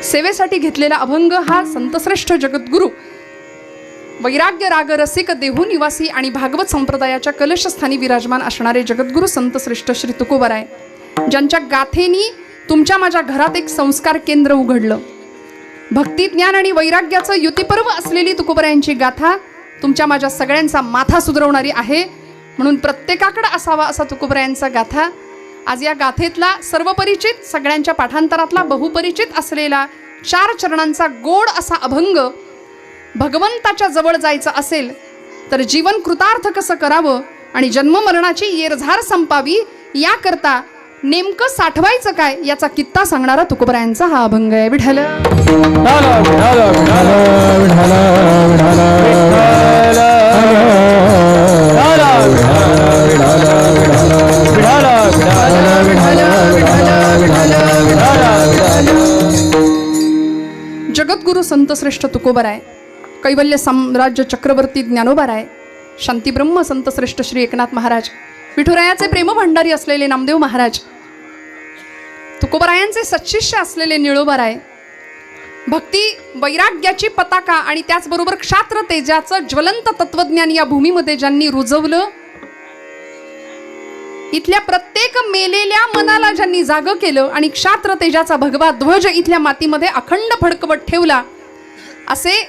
सेवेसाठी घेतलेला अभंग हा संतश्रेष्ठ जगद्गुरु वैराग्य राग रसिक देहू निवासी आणि भागवत संप्रदायाच्या कलशस्थानी विराजमान असणारे जगद्गुरु संतश्रेष्ठ श्री तुकोबराय, ज्यांच्या गाथेनी तुमच्या माझ्या घरात एक संस्कार केंद्र उघडलं. भक्ती ज्ञान आणि वैराग्याचं युतिपर्व असलेली तुकोबरायांची गाथा तुमच्या माझ्या सगळ्यांचा माथा सुधरवणारी आहे. म्हणून प्रत्येकाकडे असावा असा तुकोबरायांचा गाथा. आज या गाथेतला सर्वपरिचित, सगळ्यांच्या पाठांतरातला बहुपरिचित असलेला 4 चरणांचा गोड असा अभंग भगवंताच्या जवळ जायचं असेल तर जीवन कृतार्थ कसं करावं आणि जन्ममरणाची येरझार संपावी याकरता नेमकं साठवायचं काय याचा कित्ता सांगणारा तुकोबरायांचा हा अभंग आहे. विठ्ठल जगद्गुरु संतश्रेष्ठ तुकोबराय, कैवल्य साम्राज्य चक्रवर्ती ज्ञानोबाराय, शांतीब्रह्म संतश्रेष्ठ श्री एकनाथ महाराज, विठुरायाचे प्रेमभंडारी असलेले नामदेव महाराज, तुकोबरायांचे सच्शिष्य असलेले निळोबाराय, भक्ती वैराग्याची पताका आणि त्याचबरोबर क्षात्र तेजाचं ज्वलंत तत्वज्ञान या भूमीमध्ये ज्यांनी रुजवलं, इथल्या प्रत्येक मेलेल्या मनाला ज्यांनी जागं केलं आणि क्षात्र तेजाचा भगवा ध्वज इथल्या मातीमध्ये अखंड फडकवत ठेवला, असे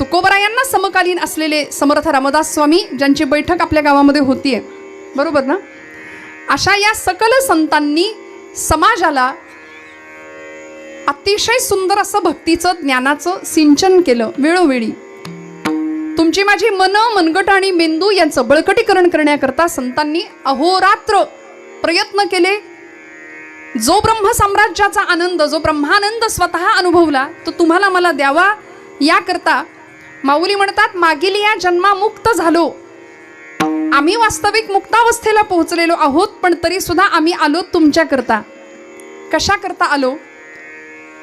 तुकोबरायांना समकालीन असलेले समर्थ रामदास स्वामी, ज्यांची बैठक आपल्या गावामध्ये होतीये, बरोबर ना. अशा या सकल संतांनी समाजाला अतिशय सुंदर असं भक्तीचं ज्ञानाचं सिंचन केलं. वेळोवेळी तुमची माझी मन, मनगट आणि मेंदू यांचं बळकटीकरण करण्याकरता संतांनी अहोरात्र प्रयत्न केले. जो ब्रह्म साम्राज्याचा आनंद, जो ब्रह्मानंद स्वतः अनुभवला तो तुम्हाला मला द्यावा याकरता माऊली म्हणतात, मागील या जन्मामुक्त झालो आम्ही, वास्तविक मुक्तावस्थेला पोहोचलेलो आहोत, पण तरी सुद्धा आम्ही आलो तुमच्याकरता. कशाकरता आलो?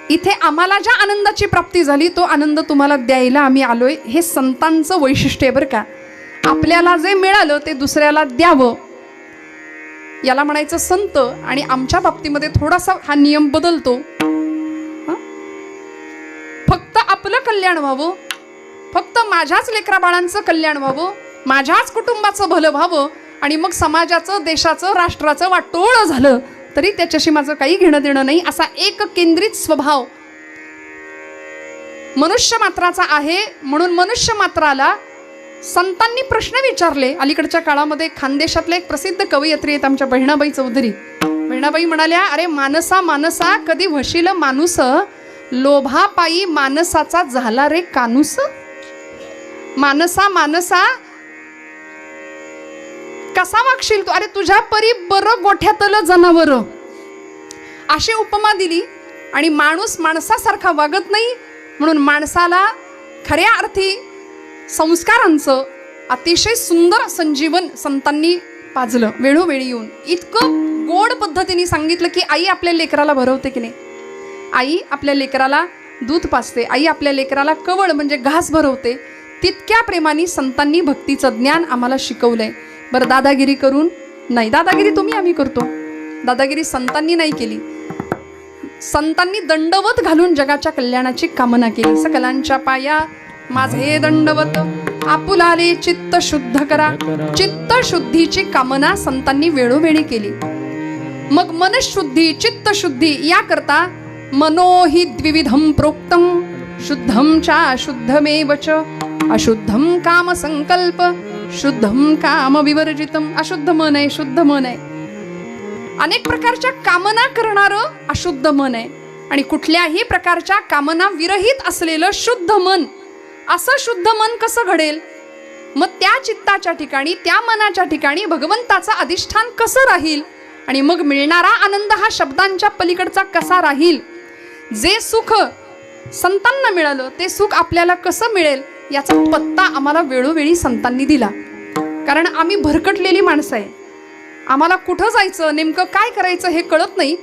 इथे आम्हाला ज्या आनंदाची प्राप्ती झाली तो आनंद तुम्हाला द्यायला आम्ही आलोय. हे संतांचं वैशिष्ट्य आहे बरं का. आपल्याला जे मिळालं ते दुसऱ्याला द्यावं, याला म्हणायचं संत. आणि आमच्या बाबतीमध्ये थोडासा हा नियम बदलतो. फक्त आपलं कल्याण व्हावं, फक्त माझ्याच लेकराबाळांचं कल्याण व्हावं, माझ्याच कुटुंबाचं भलं व्हावं आणि मग समाजाचं, देशाचं, राष्ट्राचं वाटोळं झालं तरी त्याच्याशी माझं काही घेणं देणं नाही, असा एक केंद्रित स्वभाव मनुष्य मात्राचा आहे. म्हणून मनुष्य मात्राला संतांनी प्रश्न विचारले. अलीकडच्या काळामध्ये खानदेशातले एक प्रसिद्ध कवयित्री आहेत आमच्या बहिणाबाई चौधरी. बहिणाबाई म्हणाल्या, अरे मानसा मानसा कधी वशील माणूस, लोभापायी मानसाचा झाला रे कानूस. मानसा मानसा कसा वागशील तू, अरे तुझ्या परी बरं गोठ्यातलं जनावर, अशी उपमा दिली. आणि माणूस माणसासारखा वागत नाही, म्हणून माणसाला खऱ्या अर्थी संस्कारांचं अतिशय सुंदर संजीवन संतांनी पाजलं. वेळोवेळी येऊन इतकं गोड पद्धतीने सांगितलं की आई आपल्या लेकराला भरवते की नाही, आई आपल्या लेकराला दूध पाजते, आई आपल्या लेकराला कवळ म्हणजे घास भरवते. तितक्या प्रेमाने संतांनी भक्तीचं ज्ञान आम्हाला शिकवलंय. बरं, दादागिरी करून नाही. दादागिरी तुम्ही आम्ही करतो, दादागिरी संतांनी नाही केली. संतांनी दंडवत घालून जगाच्या कल्याणाची कामना केली. सकलांच्या पाया माझे दंडवत, आपुलाले चित्त शुद्ध करा. चित्त शुद्धीची कामना संतांनी वेळोवेळी केली. मग मनशुद्धी, चित्तशुद्धी याकरता मनोहि द्विविधम प्रोक्तम, शुद्धम चा शुद्धमेव च, अशुद्धम काम संकल्प, शुद्धम काम विवर्जितम. अशुद्ध मन आहे, शुद्ध मन आहे. अनेक प्रकारच्या कामना करणारं अशुद्ध मन आहे आणि कुठल्याही प्रकारच्या कामना विरहित असलेलं शुद्ध मन. असं शुद्ध मन कसं घडेल? मग त्या चित्ताच्या ठिकाणी, त्या मनाच्या ठिकाणी भगवंताचं अधिष्ठान कसं राहील आणि मग मिळणारा आनंद हा शब्दांच्या पलीकडचा कसा राहील? जे सुख संतांना मिळालं ते सुख आपल्याला कसं मिळेल याचा पत्ता आम्हाला वेळोवेळी संतांनी दिला. कारण आम्ही भरकटलेली माणसं आहे, आम्हाला कुठं जायचं, नेमकं काय करायचं हे कळत नाही.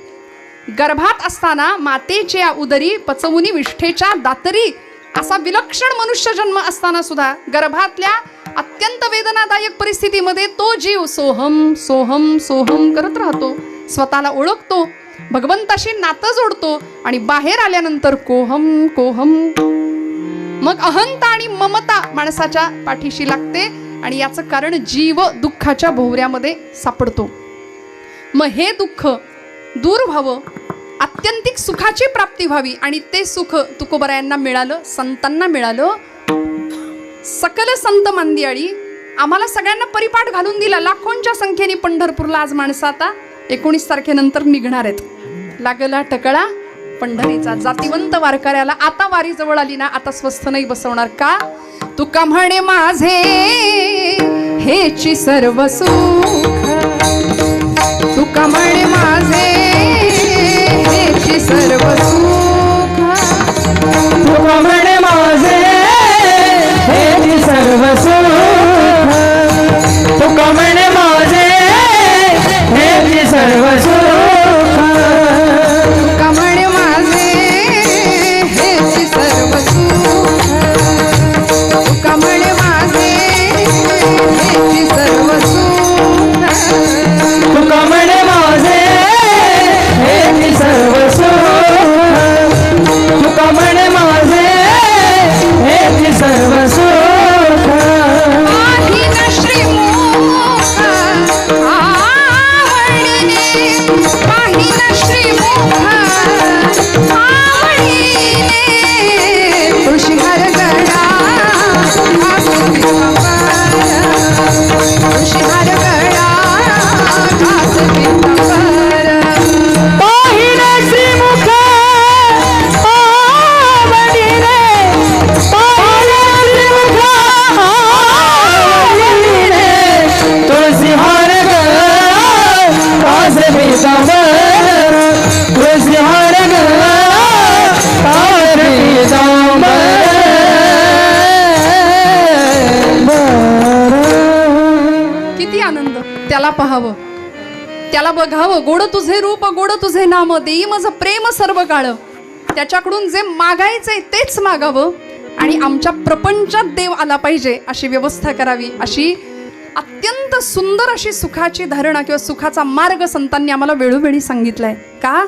गर्भात असताना मातेच्या उदरी पचवुनी विष्ठेच्या दातरी असा विलक्षण मनुष्य जन्म असताना सुद्धा गर्भातल्या अत्यंत वेदनादायक परिस्थितीमध्ये तो जीव सोहम सोहम सोहम करत राहतो, स्वतःला ओळखतो. भगवंताशी नातं जोडतो आणि बाहेर आल्यानंतर कोहम कोहम. मग अहंता आणि ममता माणसाच्या पाठीशी लागते आणि याचं कारण जीव दुःखाच्या भोवऱ्यामध्ये सापडतो. मग हे दुःख दूर व्हावं, आत्यंतिक सुखाची प्राप्ती व्हावी आणि ते सुख तुकोबरायांना मिळालं, संतांना मिळालं. सकल संत मांदियाळी आम्हाला सगळ्यांना परिपाठ घालून दिला. लाखोंच्या संख्येने पंढरपूरला आज माणसं आता 19 तारखेनंतर निघणार आहेत. लागला टकळा पंढरीचा. जातिवंत वारकऱ्याला आता वारी जवळ आली ना, आता स्वस्थ नाही बसवणार. का? तुका म्हणे माझे हेची सर्व सुख, तुका म्हणे माझे हेची सर्व सुख, तुका म्हणे माझे हेची सर्व सुख, तुका म्हणे माझे हेची सर्व सुख, तुका म्हणे माझे हेची सर्व सुख, तुका म्हणे माझे हेची सर्व सुख, तुका म्हणे माझे हेची सर्व सुख, तुका म्हणे माझे हेची सर्व सुख. पाहिन श्रीमुख आवडीने, पाहिन श्रीमुख आवडीने, तुळशीहार गळा घासून पितांबर, तुळशीहार गळा घासून पितांबर. पाहिन श्रीमुख आवडीने, पाहिन श्रीमुख आवडीने, तुळशीहार गळा घासून पितांबर, तुळशीहार गळा घासून पितांबर. किती आनंद. त्याला पाहावं, त्याला बघावं. गोड तुझे रूप, गोड तुझे नाम, देई माझं प्रेम सर्व काळ. त्याच्याकडून जे मागायचंय तेच मागावं आणि आमच्या प्रपंचात देव आला पाहिजे अशी व्यवस्था करावी. अशी अत्यंत सुंदर अशी सुखाची धारणा किंवा सुखाचा मार्ग संतांनी आम्हाला वेळोवेळी सांगितलाय. का?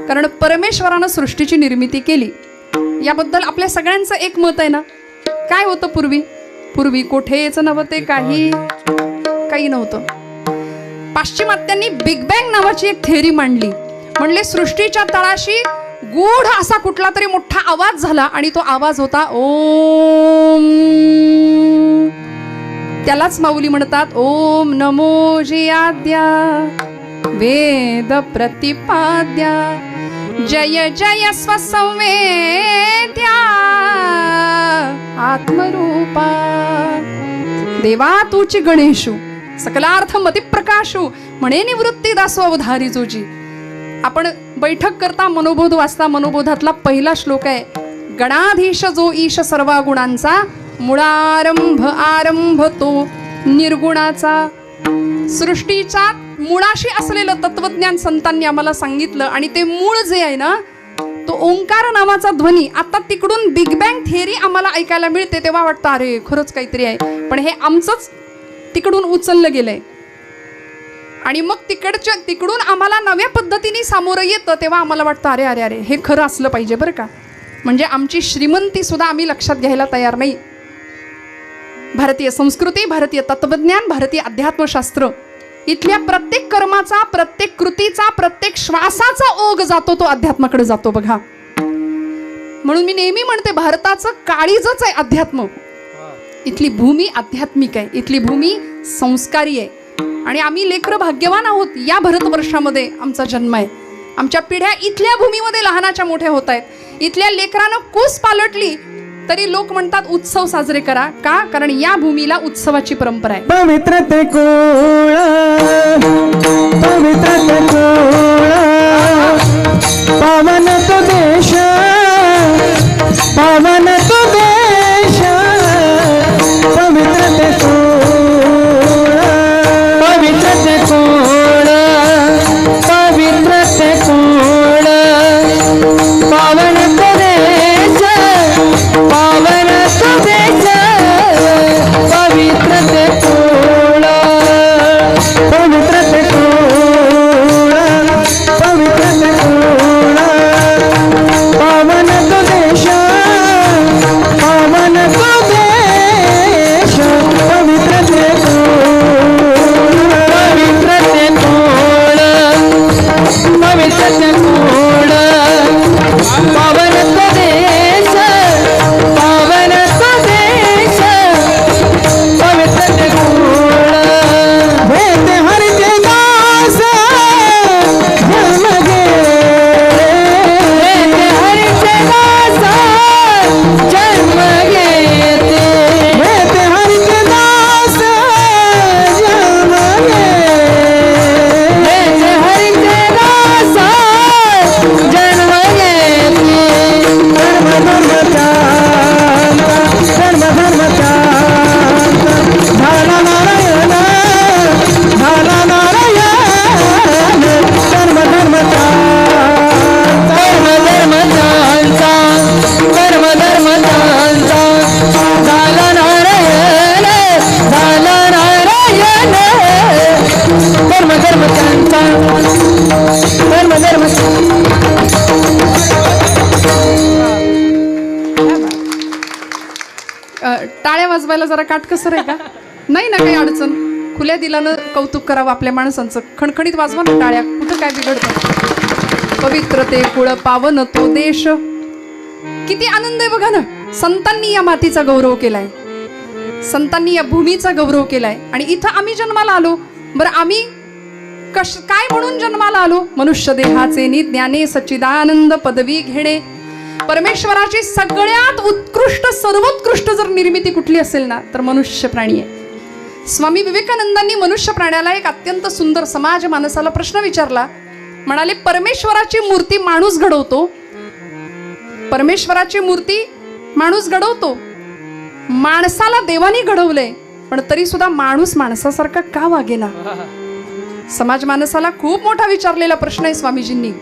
कारण परमेश्वरानं सृष्टीची निर्मिती केली. याबद्दल आपल्या सगळ्यांचं एक मत आहे ना. काय होतं पूर्वी? पूर्वी कोठेच नव्हते, काही नव्हतं. पाश्चिमात्यांनी बिग बँग नावाची एक थेअरी मांडली. म्हणले सृष्टीच्या तळाशी गूढ असा कुठला तरी मोठा आवाज झाला आणि तो आवाज होता ओम. त्यालाच माऊली म्हणतात ओम नमो जियाद्या वेद प्रतिपाद्या जय जय स्वसंवेद्या आत्मरूपा देवा तूची गणेशू सकलार्थ मती प्रकाशू म्हणे निवृत्ती दासो अवधारी जोजी. आपण बैठक करता मनोबोध वाचता. मनोबोधातला पहिला श्लोक आहे गणाधीश जो ईश सर्व गुणांचा मुळारंभ आरंभ तो निर्गुणाचा. सृष्टीच्या मुळाशी असलेलं तत्वज्ञान संतांनी आम्हाला सांगितलं आणि ते मूळ जे आहे ना तो ओंकार नावाचा ध्वनी. आता तिकडून बिग बँग थिअरी आम्हाला ऐकायला मिळते तेव्हा वाटतं अरे खरंच काहीतरी आहे. पण हे आमचंच तिकडून उचललं गेलंय आणि मग तिकडून आम्हाला नव्या पद्धतीने सामोरं येतं तेव्हा आम्हाला वाटतं अरे अरे अरे हे खरं असलं पाहिजे बरं का. म्हणजे आमची श्रीमंती सुद्धा आम्ही लक्षात घ्यायला तयार नाही. भारतीय संस्कृती, भारतीय तत्वज्ञान, भारतीय अध्यात्मशास्त्र इथल्या प्रत्येक कर्माचा, प्रत्येक कृतीचा, प्रत्येक श्वासाचा ओघ जातो तो अध्यात्माकडे जातो बघा. म्हणून मी नेहमी म्हणते भारताचं काळीजच आहे अध्यात्म. इथली भूमी आध्यात्मिक आहे, इथली भूमी संस्कारी आहे आणि आम्ही लेकरं भाग्यवान आहोत. या भारतवर्षामध्ये आमचा जन्म आहे. आमच्या पिढ्या इथल्या भूमीमध्ये लहानाच्या मोठ्या होत आहेत. इथल्या लेकरानं कूस पालटली तरी लोक म्हणतात उत्सव साजरे करा. का? कारण या भूमीला उत्सवाची परंपरा आहे. पवित्र ते कोळ, पवित्र ते कोळ, पावन तो देश, पावन तो देश, पवित्र ते कोळ, पवित्र ते कोळ, पवित्र ते कोळ, पावन तो देश, पावन तो देश, पवित्र ते कोळ, पवित्र ते कोळ, पवित्र ते वाजवायला जरा काटकसर आहे का? नाही ना काही अडचण. खुल्या दिलानं कौतुक करावं आपल्या माणसांचं. खणखणीत वाजवा ना टाळ्या, कुठं काय बिघडतं. पवित्रते कुळ पावन तो देश. किती आनंद आहे बघा ना. संतांनी या मातीचा गौरव केलाय, संतांनी या भूमीचा गौरव केलाय. आणि इथं आम्ही जन्माला आलो. बरं आम्ही काय म्हणून जन्माला आलो? मनुष्य देहाचे निज्ञाने सच्चिदानंद पदवी घेणे. परमेश्वराची सगळ्यात उत्कृष्ट सर्वोत्कृष्ट जर निर्मिती कुठली असेल ना तर मनुष्य प्राणी आहे. स्वामी विवेकानंदांनी मनुष्य प्राण्याला एक अत्यंत सुंदर समाज मानसाला प्रश्न विचारला. म्हणाले परमेश्वराची मूर्ती माणूस घडवतो, परमेश्वराची मूर्ती माणूस घडवतो, माणसाला देवानी घडवलंय, पण तरी सुद्धा माणूस माणसासारखा का वागेना? समाज माणसाला खूप मोठा विचारलेला प्रश्न आहे स्वामीजींनी.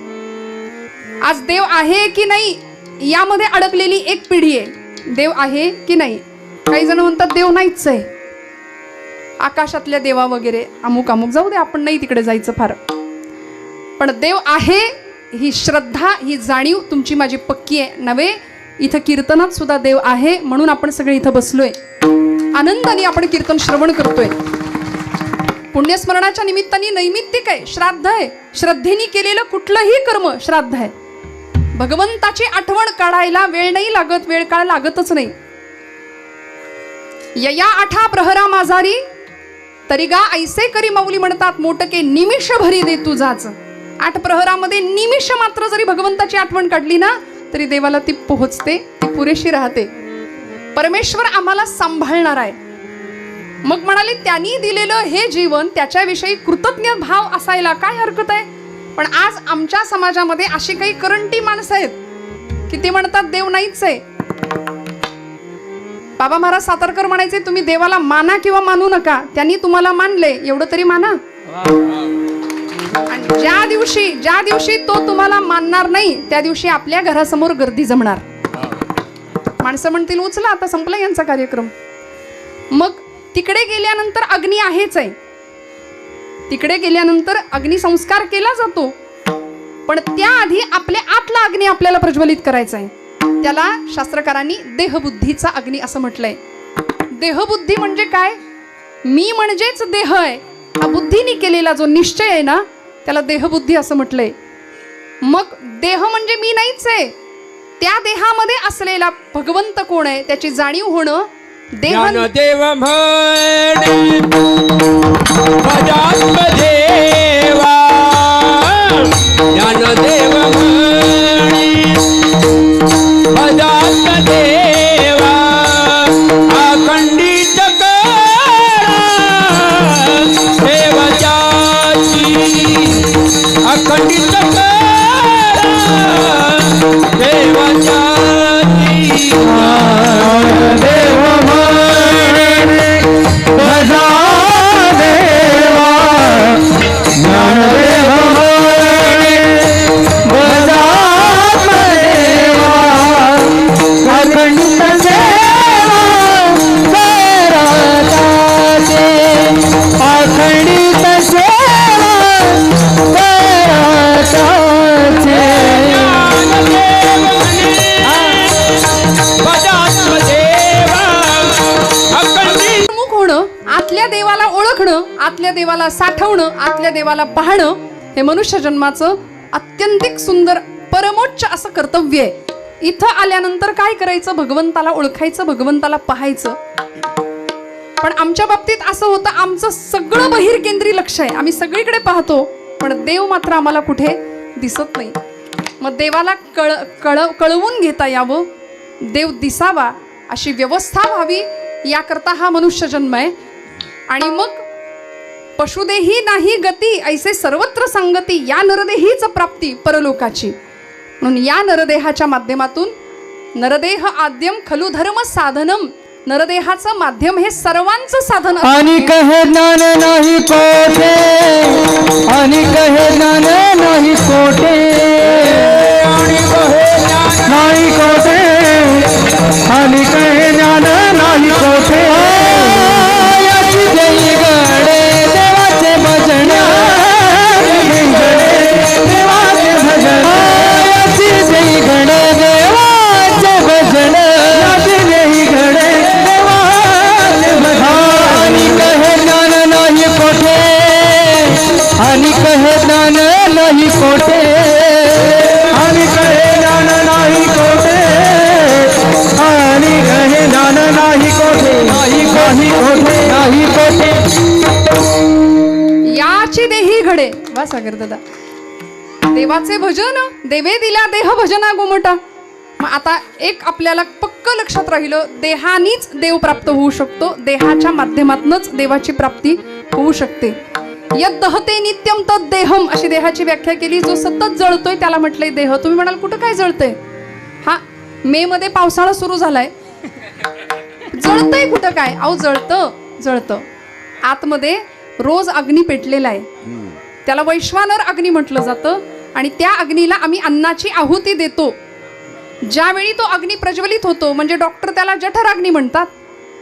आज देव आहे की नाही यामध्ये अडकलेली एक पिढी आहे. देव आहे की नाही? काही जण म्हणतात देव नाहीच आहे, आकाशातल्या देवा वगैरे अमुक अमुक, जाऊ दे आपण नाही तिकडे जायचं फार. पण देव आहे ही श्रद्धा, ही जाणीव तुमची माझी पक्की आहे नव्हे. इथं कीर्तनात सुद्धा देव आहे म्हणून आपण सगळे इथं बसलोय, आनंदाने आपण कीर्तन श्रवण करतोय. पुण्यस्मरणाच्या निमित्ताने नैमित्तिक आहे, श्राद्ध आहे. श्रद्धेने केलेलं कुठलंही कर्म श्राद्ध आहे. भगवंताची आठवण काढायला वेळ नाही लागत, वेळ काळ लागतच नाही. यया आठा प्रहरा माझारी तरी गा ऐसे करी माऊली म्हणतात, मोटके निमिष भरी दे तुझाच. 8 प्रहरामध्ये निमिष मात्र जरी भगवंताची आठवण काढली ना तरी देवाला ती पोहोचते, ती पुरेशी राहते. परमेश्वर आम्हाला सांभाळणार आहे. मग म्हणाले त्यांनी दिलेलं हे जीवन त्याच्याविषयी कृतज्ञ भाव असायला काय हरकत आहे. पण आज आमच्या समाजामध्ये अशी काही करंटी माणसं आहेत की ते म्हणतात देव नाहीच आहे. बाबा महाराज सातारकर म्हणायचे तुम्ही देवाला माना किंवा मानू नका, त्यांनी तुम्हाला मानले एवढं तरी माना. आणि ज्या दिवशी तो तुम्हाला मानणार नाही त्या दिवशी आपल्या घरासमोर गर्दी जमणार. माणसं म्हणतील उचला आता संपला यांचा कार्यक्रम. मग तिकडे गेल्यानंतर अग्नी आहेच आहे, तिकडे गेल्यानंतर अग्निसंस्कार केला जातो, पण त्याआधी आपल्या आतला अग्नी आपल्याला प्रज्वलित करायचा आहे. त्याला शास्त्रकारांनी देहबुद्धीचा अग्नी असं म्हटलंय. देहबुद्धी म्हणजे काय? मी म्हणजेच देह आहे हा बुद्धीने केलेला जो निश्चय आहे ना त्याला देहबुद्धी असं म्हटलंय. मग देह म्हणजे मी नाहीच आहे, त्या देहामध्ये असलेला भगवंत कोण आहे त्याची जाणीव होणं. देव आतल्या देवाला साठवणं, आतल्या देवाला पाहणं हे मनुष्य जन्माचं अत्यंतिक सुंदर परमोच्च असं कर्तव्य आहे. इथं आल्यानंतर काय करायचं? भगवंताला ओळखायचं, भगवंताला पाहायचं. पण आमच्या बाबतीत असं होतं, आमचं सगळं बहिर्केंद्री लक्ष आहे, आम्ही सगळीकडे पाहतो पण देव मात्र आम्हाला कुठे दिसत नाही. मग देवाला कळवून घेता यावं, देव दिसावा अशी व्यवस्था व्हावी याकरता हा मनुष्य जन्म आहे. आणि मग पशुदेही नाही गती ऐसे सर्वत्र संगती, या नरदेहीच प्राप्ती परलोकाची. म्हणून या नरदेहाच्या माध्यमातून नरदेह आद्यम खलु धर्म साधनम, नरदेहाचं माध्यम हे सर्वांचं साधन. आणि कहे ज्ञान नाही कोठे, आणि कहे ज्ञान नाही कोठे, नाही कोठे, आणि कहे ज्ञान नाही कोठे. याची जय गडे देवाचे भजन, देवाचे भजन, याची जय गडे देवाचे भजन, याची जय गडे देवाचे सागर दादा. देवाचे भजन देवे दिला देह भजना गोमटा. मग आता एक आपल्याला पक्क लक्षात राहिलं, देहानीच देव प्राप्त होऊ शकतो, देहाच्या माध्यमातूनच देवाची प्राप्ती होऊ शकते. यद दहते नित्यम तद देहम अशी देहाची व्याख्या केली. जो सतत जळतोय त्याला म्हटलंय देह. तुम्ही म्हणाल कुठं काय जळतंय? हा, मे मध्ये पावसाळा सुरू झालाय, जळतंय कुठं काय? अहो जळतं आतमध्ये रोज अग्नी पेटलेला आहे, त्याला वैश्वानर अग्नी म्हटलं जातं. आणि त्या अग्नीला आम्ही अन्नाची आहुती देतो. ज्यावेळी तो अग्नी प्रज्वलित होतो, म्हणजे डॉक्टर त्याला जठर अग्नी म्हणतात.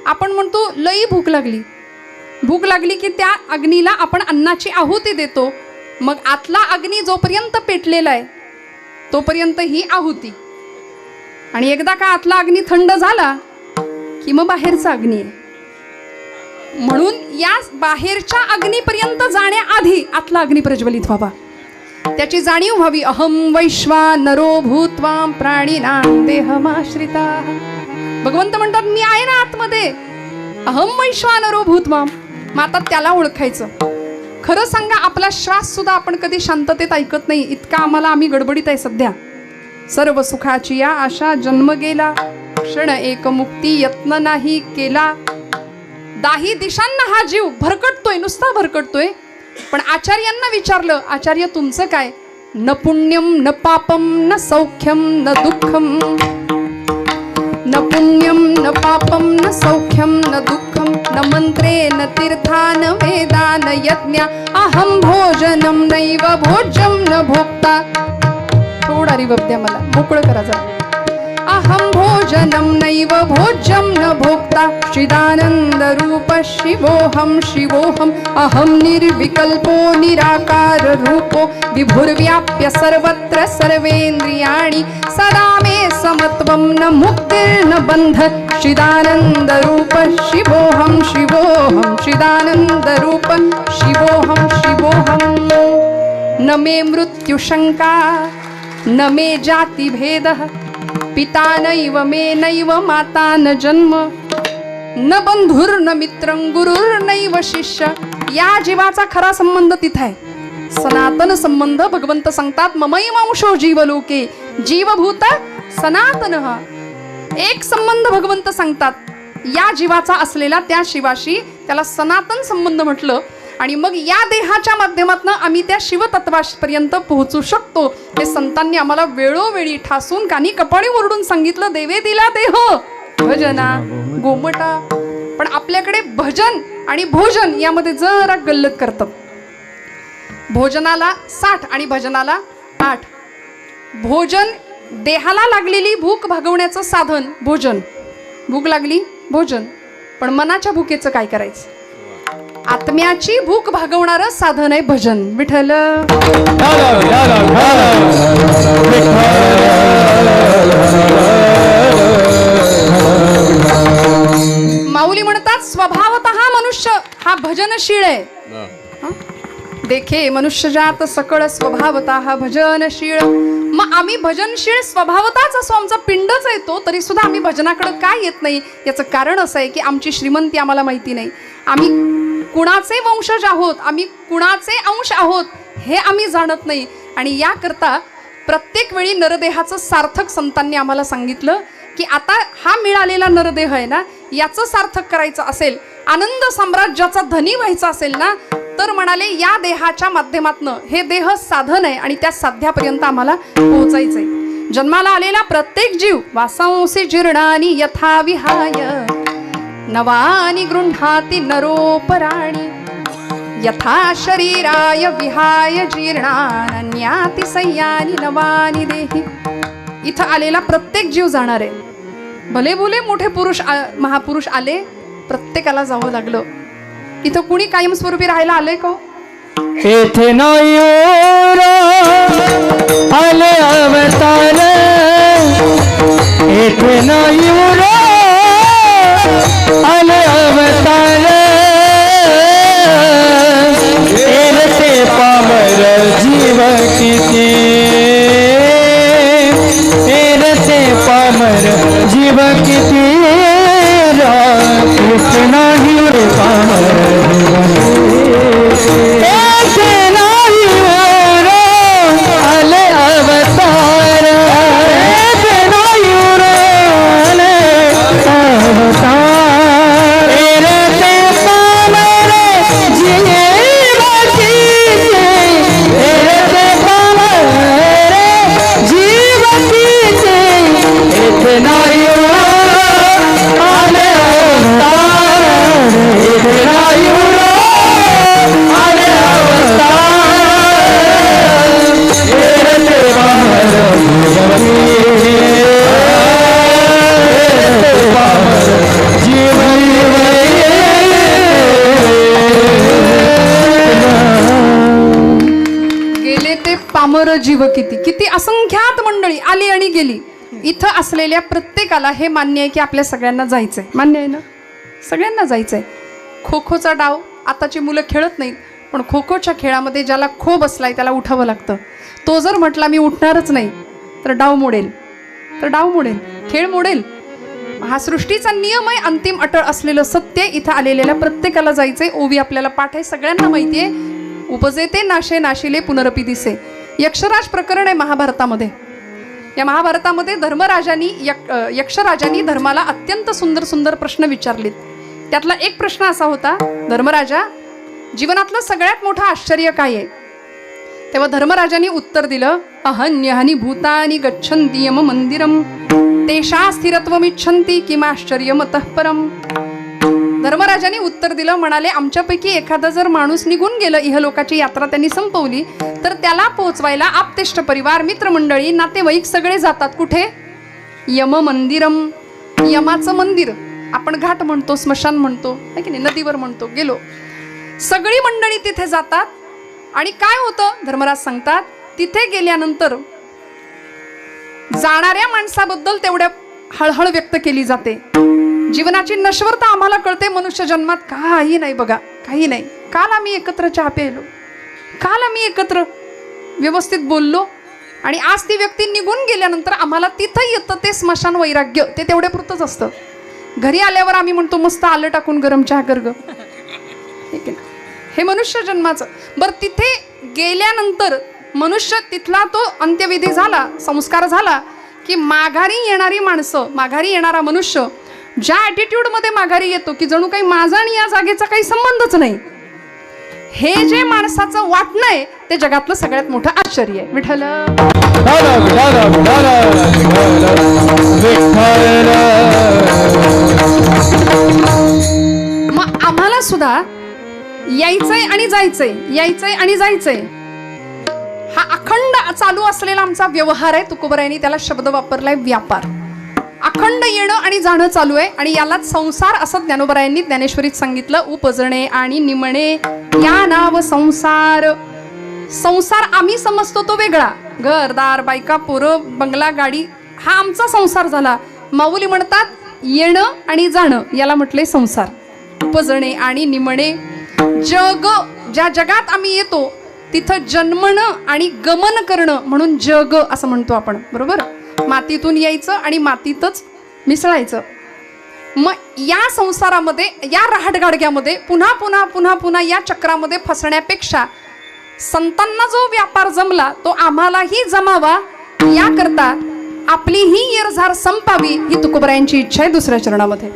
आपण म्हणतो लई भूक लागली की त्या अग्नीला आपण अन्नाची आहुती देतो. मग आतला अग्नी जोपर्यंत पेटलेला आहे तोपर्यंत ही आहुती. आणि एकदा का आतला अग्नी थंड झाला की मग बाहेरचा अग्नी आहे. म्हणून या बाहेरच्या अग्नीपर्यंत जाण्याआधी आतला अग्नी प्रज्वलित व्हावा, त्याची जाणीव व्हावी. अहम वैश्वानरो भूत्वा प्राणिनां देहमाश्रिता. भगवंत म्हणतात मी आहे ना आतमध्ये, अहम वैश्वानरो भूत्वा. मग आता त्याला ओळखायचं. खरं सांगा, आपला श्वास सुद्धा आपण कधी शांततेत ऐकत नाही, इतका आम्ही गडबडीत आहे सध्या. सर्व सुखाची या आशा जन्म गेला, क्षण एक मुक्ती यत्न नाही केला. दाही दिशांना हा जीव भरकटतोय, नुसता भरकटतोय. पण आचार्यांना विचारलं, आचार्य तुमचं काय? न पुण्यम न पापम न सौख्यम न दुःखम. न पुण्यम न पापम न सौख्यम न दुःखम. न मंत्रे न तीर्था न वेदा न यज्ञ. अहम भोजनम नैव भोज्यम न भोक्ता. थोडा रिवर्ब द्या मला, मोकळं करा जरा. अहम भोजनम नैव भोज्यम न भोक्ता. चिदानंद रूप शिवोहम शिवोहम. अहम निर्विकल्पो निराकार रूपो. विभुर्व्याप्य सर्वत्र सर्वेन्द्रियाणि. सदा मे समत्वं न मुक्तिर्न बंध. चिदानंद रूप शिवोहम शिवोहम. चिदानंद रूप शिवोहम शिवोहम. न मे मृत्यु शंका न मे जाति भेदः. पिता नैव मे नैव माता न जन्म. न बंधुर्न मित्रं गुरुर्नैव शिष्य. या जीवाचा खरा संबंध तिथे आहे, सनातन संबंध. भगवंत सांगतात ममैवांशो जीवलोके जीवभूत सनातन. एक संबंध भगवंत सांगतात, या जीवाचा असलेला त्या शिवाशी, त्याला सनातन संबंध म्हटलं. आणि मग या देहाच्या माध्यमातून आम्ही त्या शिवतत्वापर्यंत पोहोचू शकतो. हे संतांनी आम्हाला वेळोवेळी ठासून कानी कपाळी ओरडून सांगितलं. देवे दिला देह भजना गोमटा. पण आपल्याकडे भजन आणि भोजन यामध्ये जरा गल्लत करतात. भोजनाला 60 आणि भजनाला 8. भोजन देहाला लागलेली भूक भागवण्याचं साधन भोजन. भूक लागली भोजन, पण मनाच्या भूकेचं काय करायचं? आत्म्याची भूक भागवणारं साधन आहे भजन. विठ्ठल माऊली म्हणतात स्वभावतः मनुष्य हा भजनशीळ आहे. देखे मनुष्य जात सकळ स्वभावतः भजनशीळ. मग आम्ही भजनशीळ स्वभावताच असो, आमचा पिंडच येतो, तरी सुद्धा आम्ही भजनाकडे काय येत नाही? याचं कारण असं आहे की आमची श्रीमंती आम्हाला माहिती नाही. आम्ही कुणाचे वंशज आहोत, आम्ही कुणाचे अंश आहोत हे आम्ही जाणत नाही. आणि याकरता प्रत्येक वेळी नरदेहाचं सार्थक संतांनी आम्हाला सांगितलं की आता हा मिळालेला नरदेह आहे ना, याचं सार्थक करायचं असेल, आनंद साम्राज्याचा धनी व्हायचा असेल ना, तर म्हणाले या देहाच्या माध्यमातनं, हे देह साधन आहे आणि त्या साध्यापर्यंत आम्हाला पोहोचायचंय. जन्माला आलेला प्रत्येक जीव वासांसी जीर्णानी यथा विहाय नवानी गृह्णाति नरोपराणी. यथा शरीराय विहाय जीर्णान्याति सय्यानी नवानी देही. इथं आलेला प्रत्येक जीव जाणार आहे. भले भुले मोठे पुरुष महापुरुष आले, प्रत्येकाला जावं लागलं. इथं कुणी कायमस्वरूपी राहायला आलंय का? येथे नाही आले अवतार. येथे नाही आले अवतार. एरते पामर जीव किती. एरते पामर जीव किती. कृष्ण नाही पामर. वर जीव किती, किती असंख्यात मंडळी आली आणि गेली. इथं असलेल्या प्रत्येकाला हे मान्य आहे की आपल्या सगळ्यांना जायचंय. मान्य आहे ना, सगळ्यांना जायचंय. खो खोचा डाव आताची मुलं खेळत नाहीत, पण खो खोच्या खेळामध्ये ज्याला खो बसलाय त्याला उठावं लागतं. तो जर म्हटला मी उठणारच नाही तर डाव मोडेल, तर डाव मोडेल, खेळ मोडेल. हा सृष्टीचा नियम आहे, अंतिम अटळ असलेलं सत्य. इथं आलेल्या प्रत्येकाला जायचंय. ओवी आपल्याला पाठ आहे, सगळ्यांना माहिती आहे. उपजेते नाशे नाशिले पुनरपी दिसे. यक्षराज प्रकरण आहे महाभारतामध्ये. या महाभारतामध्ये धर्मराजांनी यक्षराजांनी धर्माला अत्यंत सुंदर सुंदर प्रश्न विचारलेत. त्यातला एक प्रश्न असा होता, धर्मराजा जीवनातलं सगळ्यात मोठं आश्चर्य काय आहे? तेव्हा धर्मराजांनी उत्तर दिलं, अहन्यहानी भूतानी गच्छन्ति यम मंदिरम तेषा स्थिरत्वमिच्छन्ति किमाश्चर्यमतः परम. धर्मराजांनी उत्तर दिलं, म्हणाले आमच्यापैकी एखादा जर माणूस निघून गेलं, इहलोकाची यात्रा त्यांनी संपवली, तर त्याला पोहोचवायला आप्तेष्ट परिवार, मित्रमंडळी, नातेवाईक सगळे जातात. कुठे? यम मंदिरम, यमाचं मंदिर. आपण घाट म्हणतो, स्मशान म्हणतो, है की नाही, नदीवर म्हणतो. गेलो, सगळी मंडळी तिथे जातात. आणि काय होतं धर्मराज सांगतात, तिथे गेल्यानंतर जाणाऱ्या माणसाबद्दल तेवढ्या हळहळ व्यक्त केली जाते. जीवनाची नश्वरता आम्हाला कळते. मनुष्य जन्मात काही नाही बघा, काही नाही. काल आम्ही एकत्र चहा प्यायलो, काल आम्ही एकत्र व्यवस्थित बोललो, आणि आज ती व्यक्ती निघून गेल्यानंतर आम्हाला तिथं येतं ते स्मशान वैराग्य. ते तेवढ्या पुरतंच असतं. घरी आल्यावर आम्ही म्हणतो मस्त आलं टाकून गरम चहा कर ग, हे मनुष्य जन्माचं. बरं, तिथे गेल्यानंतर मनुष्य तिथला तो अंत्यविधी झाला, संस्कार झाला की माघारी येणारी माणसं, माघारी येणारा मनुष्य ज्या ॲटिट्यूडमध्ये माघारी येतो की जणू काही माझा आणि या जागेचा काही संबंधच नाही, हे जे माणसाचं वाटणं आहे ते जगातलं सगळ्यात मोठं आश्चर्य आहे. विठ्ठल मग आम्हाला सुद्धा यायचंय आणि जायचंय, यायचंय आणि जायचंय, हा अखंड चालू असलेला आमचा व्यवहार आहे. तुकोबरायांनी त्याला शब्द वापरलाय व्यापार. अखंड येणं आणि जाणं चालू आहे, आणि यालाच संसार असं ज्ञानोबरायांनी ज्ञानेश्वरीत सांगितलं. उपजणे आणि निमणे या नाव संसार. संसार आम्ही समजतो तो वेगळा, घरदार, बायका, पोरं, बंगला, गाडी, हा आमचा संसार झाला. माऊली म्हणतात येणं आणि जाणं याला म्हटले संसार. उपजणे आणि निमणे, जग, ज्या जगात आम्ही येतो तिथं जन्मणं आणि गमन करणं म्हणून जग असं म्हणतो आपण, बरोबर. मातीतून यायचं आणि मातीतच मिसळायचं. मग या संसारामध्ये, या राहटगाडग्यामध्ये पुन्हा पुन्हा पुन्हा पुन्हा या चक्रामध्ये फसण्यापेक्षा संतांना जो व्यापार जमला तो आम्हालाही जमावा, याकरता आपली ही येरझार संपावी ही तुकोबरायांची इच्छा आहे. दुसऱ्या चरणामध्ये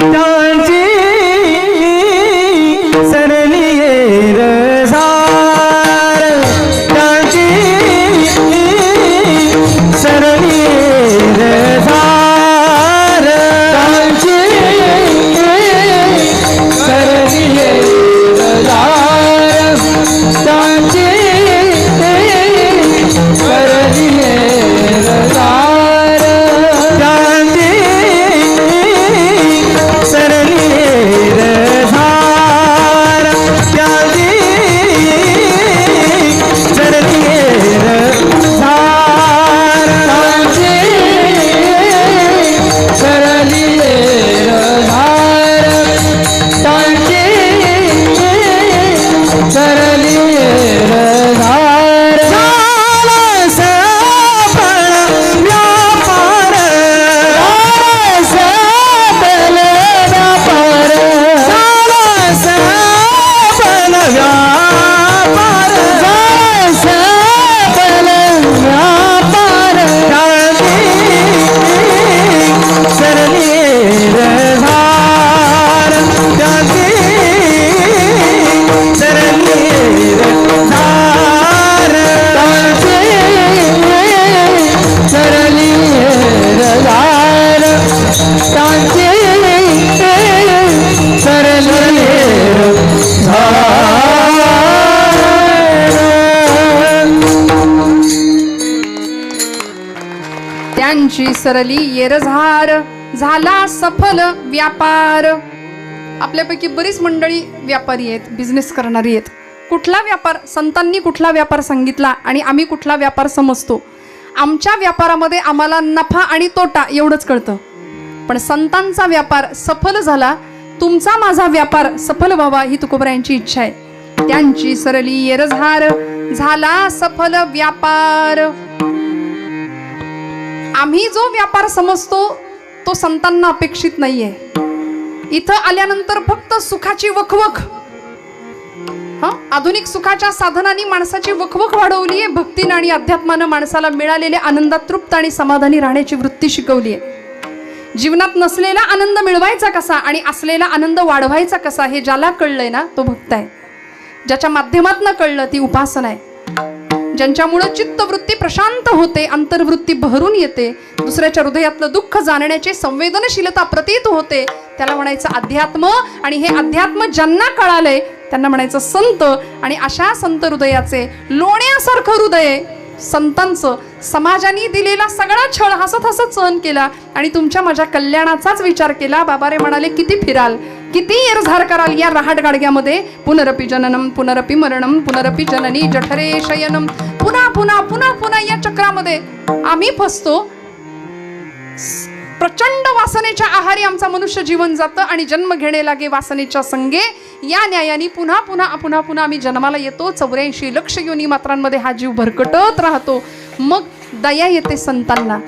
त्यांची सरली येरझार, झाला सफल व्यापार. आपल्यापैकी बरीच मंडळी व्यापारी आहेत, बिझनेस करणारी आहेत. कुठला व्यापार, संतांनी कुठला व्यापार सांगितला आणि आम्ही कुठला व्यापार समजतो. आमच्या व्यापारामध्ये आम्हाला नफा आणि तोटा एवढंच कळतं, पण संतांचा व्यापार सफल झाला, तुमचा माझा व्यापार सफल व्हावा ही तुकोबरायांची इच्छा आहे. त्यांची सरली येरझार झाला सफल व्यापार. आम्ही जो व्यापार समजतो तो संतांना अपेक्षित नाहीये. इथं आल्यानंतर फक्त सुखाची वखवख, आधुनिक सुखाच्या साधनांनी माणसाची वखवख वाढवली आहे. भक्तीनं आणि अध्यात्मानं माणसाला मिळालेल्या आनंदात तृप्त आणि समाधानी राहण्याची वृत्ती शिकवली आहे. जीवनात नसलेला आनंद मिळवायचा कसा आणि असलेला आनंद वाढवायचा कसा हे ज्याला कळलंय ना तो भक्त आहे. ज्याच्या माध्यमातनं कळलं ती उपासना आहे. ज्यांच्यामुळं चित्तवृत्ती प्रशांत होते, अंतर्वृत्ती भरून येते, दुसऱ्याच्या हृदयातलं दुःख जाणण्याची संवेदनशीलता प्रतीत होते, त्याला म्हणायचं अध्यात्म. आणि हे अध्यात्म ज्यांना कळालंय त्यांना म्हणायचं संत. आणि अशा संत हृदयाचे लोण्यासारखं हृदय संतांचं, समाजाने दिलेला सगळा छळ हसत हसत सहन केला आणि तुमच्या माझ्या कल्याणाचाच विचार केला. बाबा रे म्हणाले किती फिराल, किती येरझार कराल या रहाट गाडग्यामध्ये. पुनरपि जननम पुनरपि मरणम पुनरपि जननी जठरे शयनम. पुन्हा पुन्हा पुन्हा पुन्हा या चक्रामध्ये आम्ही फसतो. प्रचंड वासनेच्या आहारी आमचा मनुष्य जीवन जातं आणि जन्म घेणे लागे वासनेच्या संगे. या न्यायाने पुन्हा पुन्हा पुन्हा पुन्हा आम्ही जन्माला येतो. 84 लक्ष योनी मात्रांमध्ये हा जीव भरकटत राहतो. मग दया येते संतांना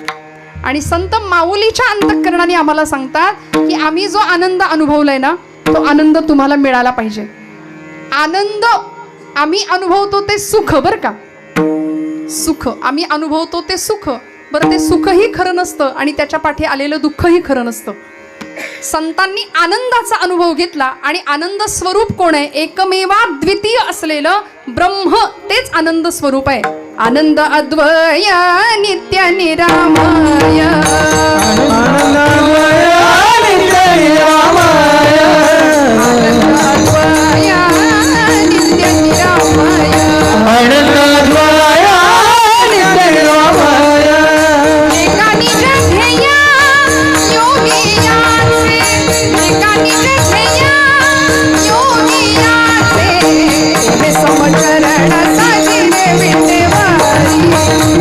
आणि संत माऊलीच्या अंतःकरणाने आम्हाला सांगतात की आम्ही जो आनंद अनुभवलाय ना तो आनंद तुम्हाला मिळाला पाहिजे. आनंद आम्ही अनुभवतो ते सुख, बरं का, सुख आम्ही अनुभवतो ते सुख. बरं, ते सुखही खरं नसतं आणि त्याच्या पाठी आलेलं दुःखही खरं नसतं. संतांनी आनंदाचा अनुभव घेतला आणि आनंद स्वरूप कोण आहे? एकमेवा द्वितीय असलेलं ब्रह्म, तेच आनंद स्वरूप आहे. आनंद अद्वय नित्य निरामय. आनंद अद्वय नित्य निरामय. आनंद अद्वय नित्य निरामय. आनंद अद्वय नित्य निरामय. एका निज ध्येय योगियाचे, एका निज ध्येय योगियाचे. हे समचरण साजिरे विटेवारी,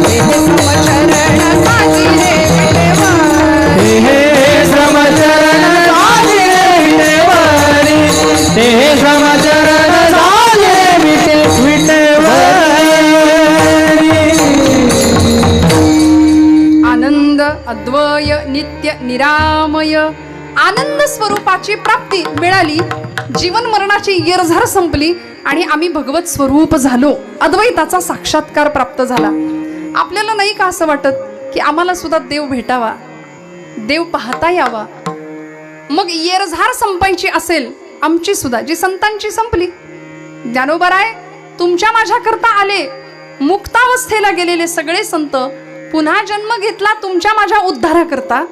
हे समचरण साजिरे विटेवारी. हे समचरण साजिरे विटेवारी. हे समचरण साजिरे विटेवारी. आनंद अद्वय नित्य निरामय. आनंद स्वरूपाची प्राप्ती मिळाली. जीवन मरणाची येरझार संपली आणि आम्ही भगवत स्वरूप झालो. अद्वैताचा साक्षात्कार प्राप्त झाला. आपल्याला नाही का असं वाटत की आम्हाला सुद्धा देव भेटावा, देव पाहता यावा? मग येरझार संपायची असेल आमची सुद्धा, जी संतांची संपली. ज्ञानोबराय तुमच्या माझ्या करता आले. मुक्तावस्थेला गेलेले सगळे संत पुन्हा जन्म घेतला तुमच्या माझ्या उद्धाराकरता.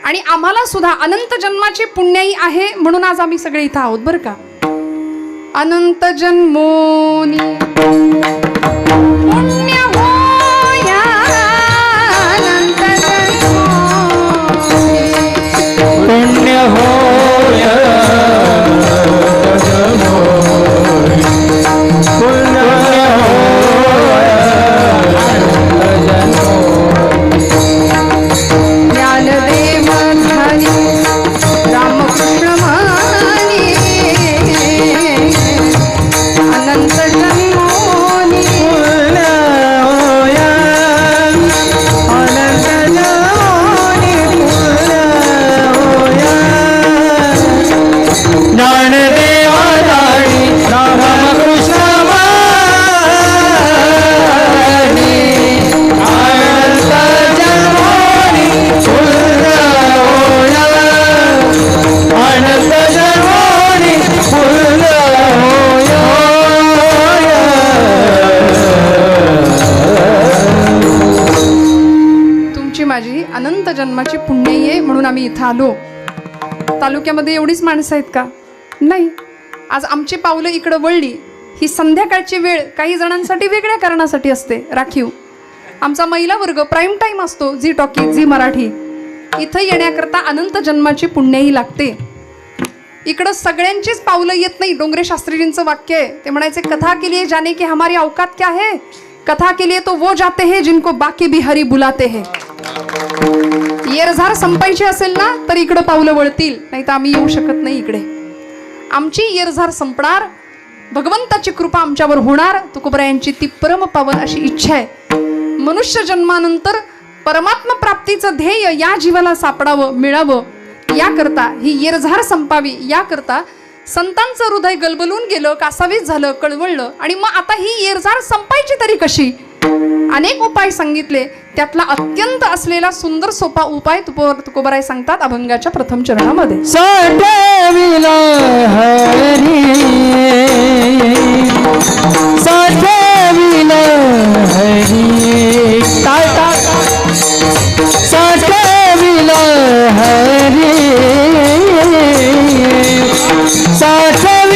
आणि आम्हाला सुद्धा अनंत जन्माची पुण्याई आहे म्हणून आज आम्ही सगळे इथं आहोत, बरं का. अनंत जन्मोनी पुण्य होया, अनंत जन्मोनी पुण्य होया, पुण्य होया. ज्ञानदेव धारी रामकृष्ण मानी, अनंत जन्मोनी पुण्य होया, अनंत जन्मोनी पुण्य होया. ज्ञानदेव धारी रामकृष्ण मानी, अनंत जन्मोनी पुण्य होया, अनंत जन्मोनी पुण्य होया. तुमची माझी अनंत जन्माची पुण्य आहे म्हणून आम्ही इथं आलो. तालुक्यामध्ये एवढीच माणसं आहेत का? नाही. आज आमची पावलं इकडं वळली. ही संध्याकाळची वेळ काही जणांसाठी वेगळ्या कारणासाठी असते, राखीव. आमचा महिला वर्ग प्राईम टाईम असतो, झी टॉकी, झी मराठी. इथं येण्याकरता अनंत जन्माची पुण्याई लागते. इकडं सगळ्यांचीच पावलं येत नाही. डोंगरे शास्त्रीजींचं वाक्य आहे, ते म्हणायचे कथा के लिए जाने की हमारी औकात क्या है, कथा के लिए तो वो जाते हैं जिनको बाकी भी हरी बुलाते हैं. येरझार संपायची असेल ना तर इकडं पावलं वळतील, नाही तर आम्ही येऊ शकत नाही इकडे. आमची येरझार संपणार, भगवंताची कृपा आमच्यावर होणार, तुकोबरायांची ती परम पावन अशी इच्छा आहे. मनुष्य जन्मानंतर परमात्मा प्राप्तीचं ध्येय या जीवाला सापडावं, मिळावं, याकरता ही येरझार संपावी, याकरता संतांचं हृदय गलबलून गेलं, कासावीस झालं, कळवळलं. आणि मग आता ही येरझार संपायची तरी कशी? अनेक उपाय सांगितले, त्यातला अत्यंत असलेला सुंदर सोपा उपाय तुकोबराय सांगतात अभंगाच्या प्रथम चरणामध्ये. साठविला हरी, साठविला हरी, साठविला हरी, साठविला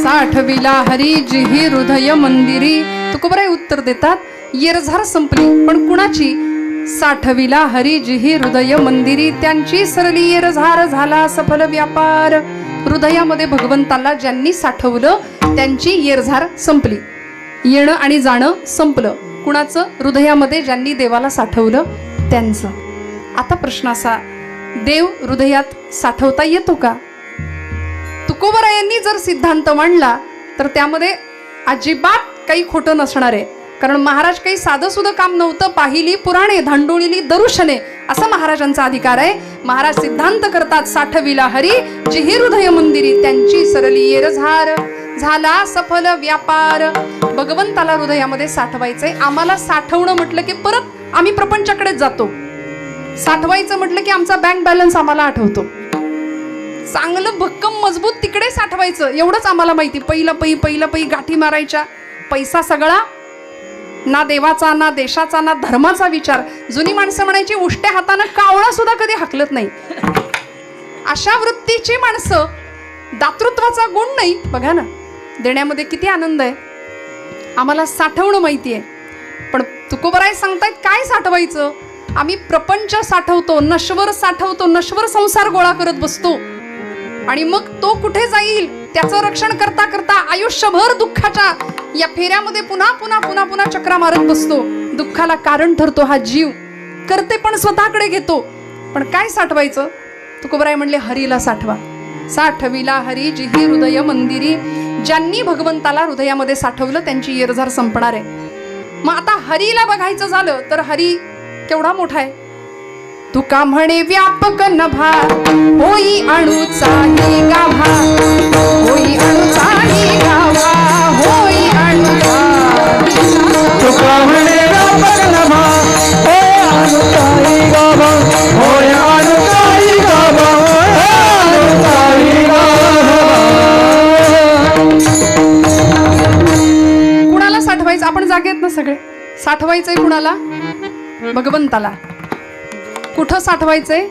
साठविला हरी जिही हृदय मंदिरी. तुकोबराय उत्तर देतात येरझार संपली, पण कुणाची? साठविला हरी जिही हृदय मंदिरी, त्यांची सरली येरझार झाला सफल व्यापार. हृदयामध्ये भगवंताला ज्यांनी साठवलं त्यांची येरझार संपली, येणं आणि जाणं संपलं. कुणाचं? हृदयामध्ये ज्यांनी देवाला साठवलं त्यांचं. आता प्रश्न असा, देव हृदयात साठवता येतो का? तुकोबरायांनी जर सिद्धांत मांडला तर त्यामध्ये अजिबात काही खोटं नसणार आहे. कारण महाराज काही साधं सुद्धा काम नव्हतं. पाहिली पुराणे, धांडोळीली दरुशने, असा महाराजांचा अधिकार आहे. महाराज सिद्धांत करतात साठविला हरी जिही हृदय मंदिरी, त्यांची सरली येरझार झाला सफल व्यापार. भगवंताला हृदयामध्ये साठवायचंय. आम्हाला साठवणं म्हटलं की परत आम्ही प्रपंचाकडेच जातो. साठवायचं म्हटलं की आमचा बँक बॅलन्स आम्हाला आठवतो. चांगलं भक्कम मजबूत तिकडे साठवायचं एवढंच आम्हाला माहिती. पहिलं पै गाठी मारायच्या. पैसा सगळा ना देवाचा, ना देशाचा, ना धर्माचा विचार. जुनी माणसं म्हणायची उष्ट्या हातानं कावळा सुद्धा कधी हाकलत नाही. अशा वृत्तीची माणसं. दातृत्वाचा गुण नाही. बघा ना, देण्यामध्ये किती आनंद आहे. आम्हाला साठवणं माहिती आहे. पण तुकोबराय सांगतायत काय साठवायचं? आम्ही प्रपंच साठवतो, नश्वर साठवतो, नश्वर संसार गोळा करत बसतो. आणि मग तो कुठे जाईल त्याचं रक्षण करता करता आयुष्यभर दुःखाच्या या फेऱ्यामध्ये पुन्हा पुन्हा पुन्हा पुन्हा चक्रा मारत बसतो. दुःखाला कारण ठरतो हा जीव. करते पण स्वतःकडे घेतो. पण काय साठवायचं? तुकोबराय म्हणले हरीला साठवा. साठविला हरी जिही हृदय मंदिरी, ज्यांनी भगवंताला हृदयामध्ये साठवलं त्यांची येरझार संपणार आहे. मग आता हरीला बघायचं झालं तर हरी केवढा मोठा आहे. तुका म्हणे व्यापक नभा होई अणुचाही गाभा, होई अणुचाही गाभा, होई अणुचाही तुका म्हणे व्यापक नभा होय अणुचाही गाभा, होय अणुचाही गाभा, होय अणुचाही गाभा. कुणाला साठवायचं? आपण जागे आहेत ना सगळे? साठवायचंय कुणाला? भगवंताला. कुठं साठवायचंय?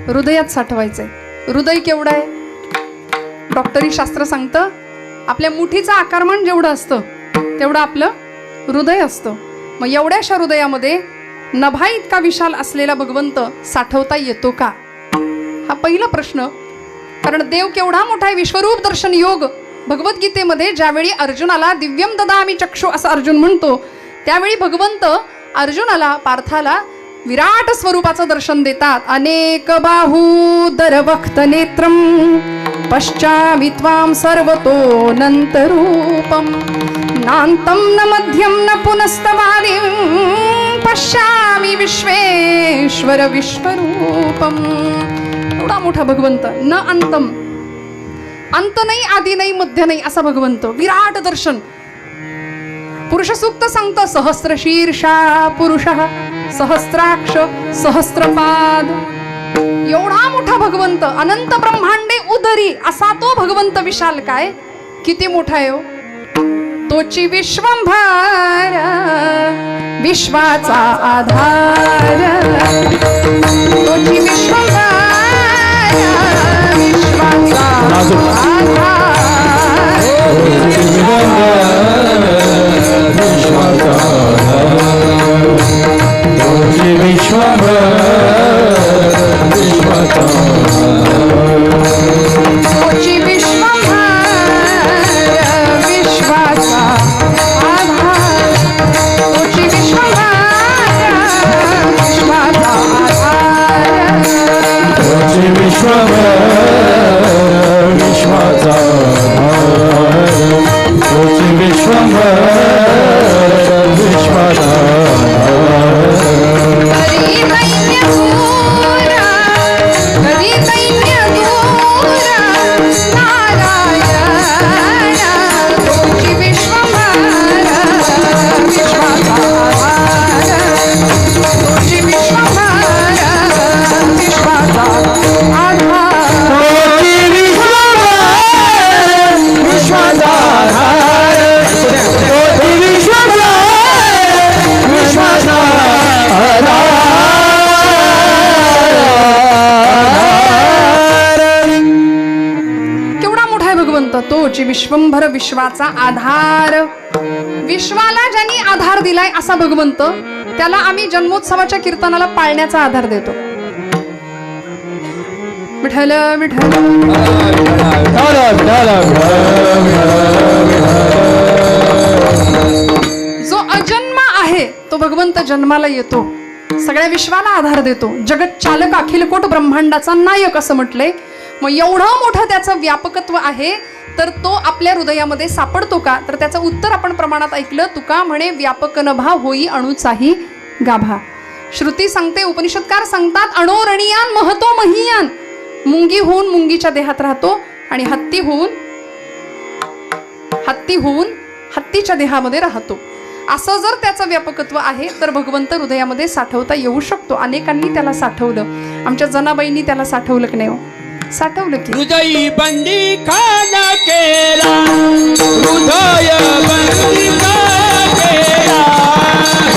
हृदयात साठवायचंय. हृदय केवढं आहे? डॉक्टरी शास्त्र सांगतं आपल्या मुठीचं आकारमान जेवढं असतं तेवढं आपलं हृदय असतं. मग एवढ्याशा हृदयामध्ये नभा इतका विशाल असलेला भगवंत साठवता येतो का? हा पहिला प्रश्न. कारण देव केवढा मोठा आहे. विश्वरूप दर्शन योग भगवद्गीतेमध्ये ज्यावेळी अर्जुनाला दिव्यम ददामी चक्षु असं अर्जुन म्हणतो, त्यावेळी भगवंत अर्जुनाला, पार्थाला विराट स्वरूपाचं दर्शन देतात. अनेक बाहूदर वक्त नेत्रम पश्चामि त्वां सर्वतोऽनन्तरूपं नान्तं न मध्यं न पुनस्तवादिं पश्यामि विश्वेश्वर विश्वरूपम. एवढा मोठा भगवंत. न अंतम, अंत नाही, आदी नाही, मध्य नाही असा भगवंत. विराट दर्शन. पुरुष सूक्त सांगतं सहस्रशीर्षा पुरुषः सहस्राक्ष सहस्रपाद. एवढा मोठा भगवंत. अनंत ब्रह्मांडे उदरी असा तो भगवंत विशाल काय. किती मोठा आहे हो. तोची विश्वंभर विश्वाचा आधार, तोची विश्वंभर विश्वाचा आधार. तोची विश्वंभर विश्वाचा आधार, तोची विश्वंभर विश्वाचा आधार, तोची विश्वंभर विश्वाचा आधार, तोची विश्वंभर विश्वाचा आधार. कधी दैन्य दूर, कधी दैन्य दूर नारायण, तोची विश्वंभर विश्वाचा आधार, तोची विश्वंभर विश्वाचा आधार. तोची विश्वंभर विश्वाचा आधार, तोची विश्वंभर विश्वाचा आधार. केवढा मोठा आहे भगवंत. तोची विश्वंभर विश्वाचा आधार. विश्वाला ज्यांनी आधार दिलाय असा भगवंत, त्याला आम्ही जन्मोत्सवाच्या कीर्तनाला पाळण्याचा आधार देतो. विठ्ठल विठ्ठल. जो अजन्म आहे तो भगवंत जन्माला येतो, सगळ्या विश्वाला आधार देतो. जगत चालक अखिलकोट ब्रह्मांडाचा नायक असं म्हटलंय. मग एवढं मोठं त्याचं व्यापकत्व आहे, तर तो आपल्या हृदयामध्ये सापडतो का? तर त्याचं उत्तर आपण प्रमाणात ऐकलं. तुका म्हणे व्यापक नभा होई अणुचाही गाभा. श्रुती सांगते, उपनिषदकार सांगतात, अणोरणियान महतो महियान. मुंगी होऊन मुंगीच्या देहात राहतो आणि हत्ती होऊन हत्तीच्या देहामध्ये राहतो. असं जर त्याचं व्यापकत्व आहे तर भगवंत हृदयामध्ये साठवता येऊ शकतो. अनेकांनी त्याला साठवलं. आमच्या जनाबाईंनी त्याला साठवलं की नाही हो? साठवलं की. हृदय बंदी खाना केला, हृदय बंदी केला,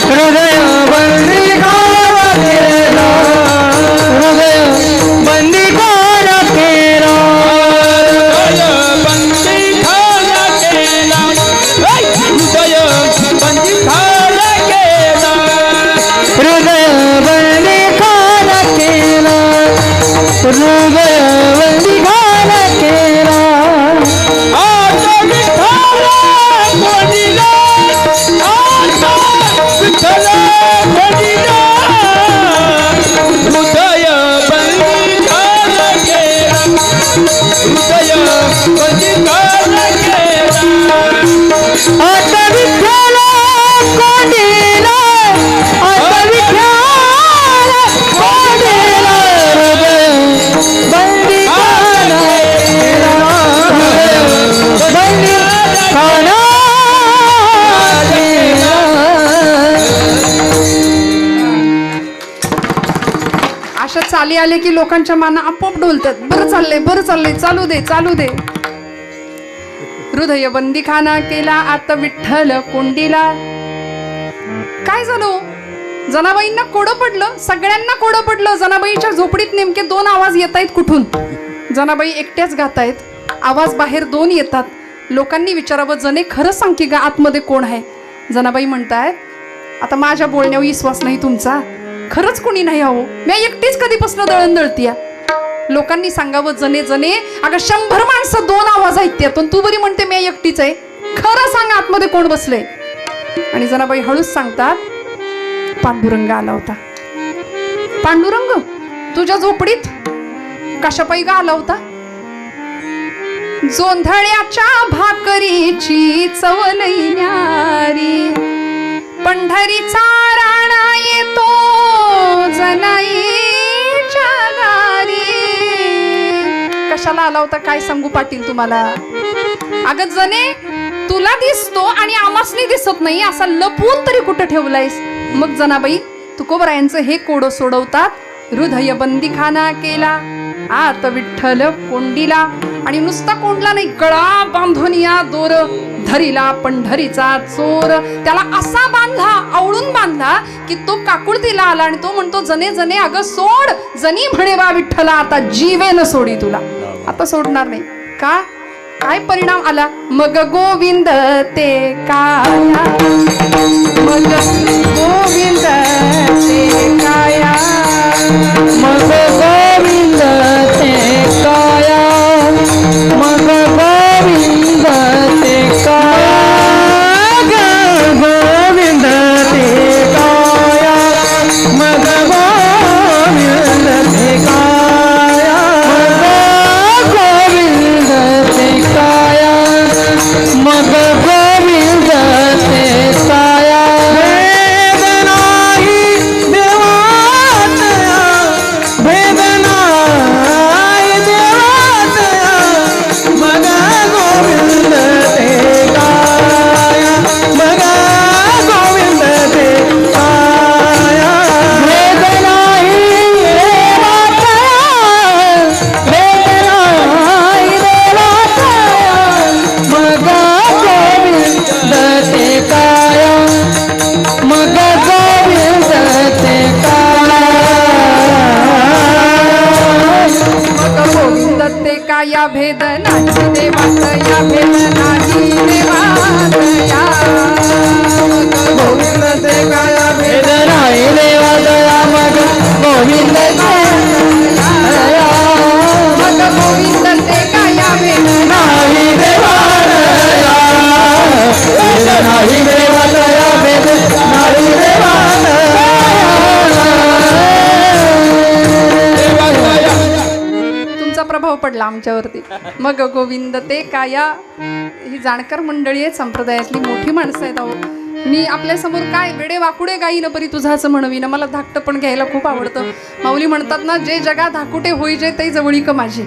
हृदय बंदी केला, हृदय बंदी केला, हृदय बंदी खाना केला, हृदय बंदी खाना केला, हृदय बंदी केला, हृदय बंदी केला. आता विठ्ठल बोलिला, आता विठ्ठल बोलिला. खाली आले की लोकांच्या माना आपोआप डोलतात. बरं चाललंय, चालू दे. हृदय बंदीखाना केला आत विठ्ठल कोंडीला. काय झालं? जनाबाईंना कोडं पडलं, सगळ्यांना कोडं पडलं. जनाबाईच्या झोपडीत नेमके 2 आवाज येत आहेत कुठून? जनाबाई एकट्याच गातायत, आवाज बाहेर 2 येतात. लोकांनी विचारावं, जने खरं सांग की गा आतमध्ये कोण आहे? जनाबाई म्हणतायत, आता माझ्या बोलण्यावर विश्वास नाही तुमचा, खरंच कोणी नाही आहो, मी एकटीच कधीपासून दळण दळतीया. लोकांनी सांगावं, जने अगं 100 माणसं 2 आवाज आहेत त्यातून, तू बरी म्हणते मी एकटीच आहे, खरं सांग आतमध्ये कोण बसलंय? आणि जनाबाई हळूच सांगतात, पांडुरंग आला होता. पांडुरंग तुझ्या झोपडीत कशापायी गा आला होता? जोंधळ्याच्या भाकरीची चव लई न्यारी, पंढरीचा राणा येतो जनाईच्या दारी. कशाला आला होता काय सांगू पाटील तुम्हाला? अगं जने, तुला दिसतो आणि आमासनी दिसत नाही असा लपवून तरी कुठं ठेवलायस? मग जनाबाई तुकोबरायांचं हे कोडं सोडवतात. हृदय बंदीखाना केला आत विठ्ठल कोंडीला. आणि नुसता कोंडला नाही, गळा बांधून या दोर धरीला पंढरीचा चोर. त्याला असा बांधला, आवळून बांधला की तो काकुळतीला आला आणि तो म्हणतो, जने अगं सोड. जनी म्हणे बा विठ्ठला, आता जीवेन सोडी तुला, आता सोडणार नाही. का? काय परिणाम आला? मग गोविंद ते काया, मग गोविंद ते काया, मग गोविंद ते काया, मग गोविंद ते काया, गोविंद ते काया, मग गोविंद ते काया, गोविंद ते काया, मग गोविंद ते काया. या भेदनाची देवात, या भेदनाची देवात, या गोविंद ते काया वेदनाई देवात, मग गोविंद मग गोविंद ते काया वेदनाई देवात, वेदनाई देवात, वेदनाई देवात. प्रभाव पडला आमच्यावरती. मग गोविंद ते काया. ही जाणकार मंडळी आहेत, संप्रदायातली मोठी माणसं आहेत. अहो, मी आपल्यासमोर काय वेडे वाकुडे गाईन परी तुझाचं म्हणवी ना. मला धाकटं पण घ्यायला खूप आवडतं. माऊली म्हणतात ना, जे जगा धाकुटे होई जे ते जवळीक माझी.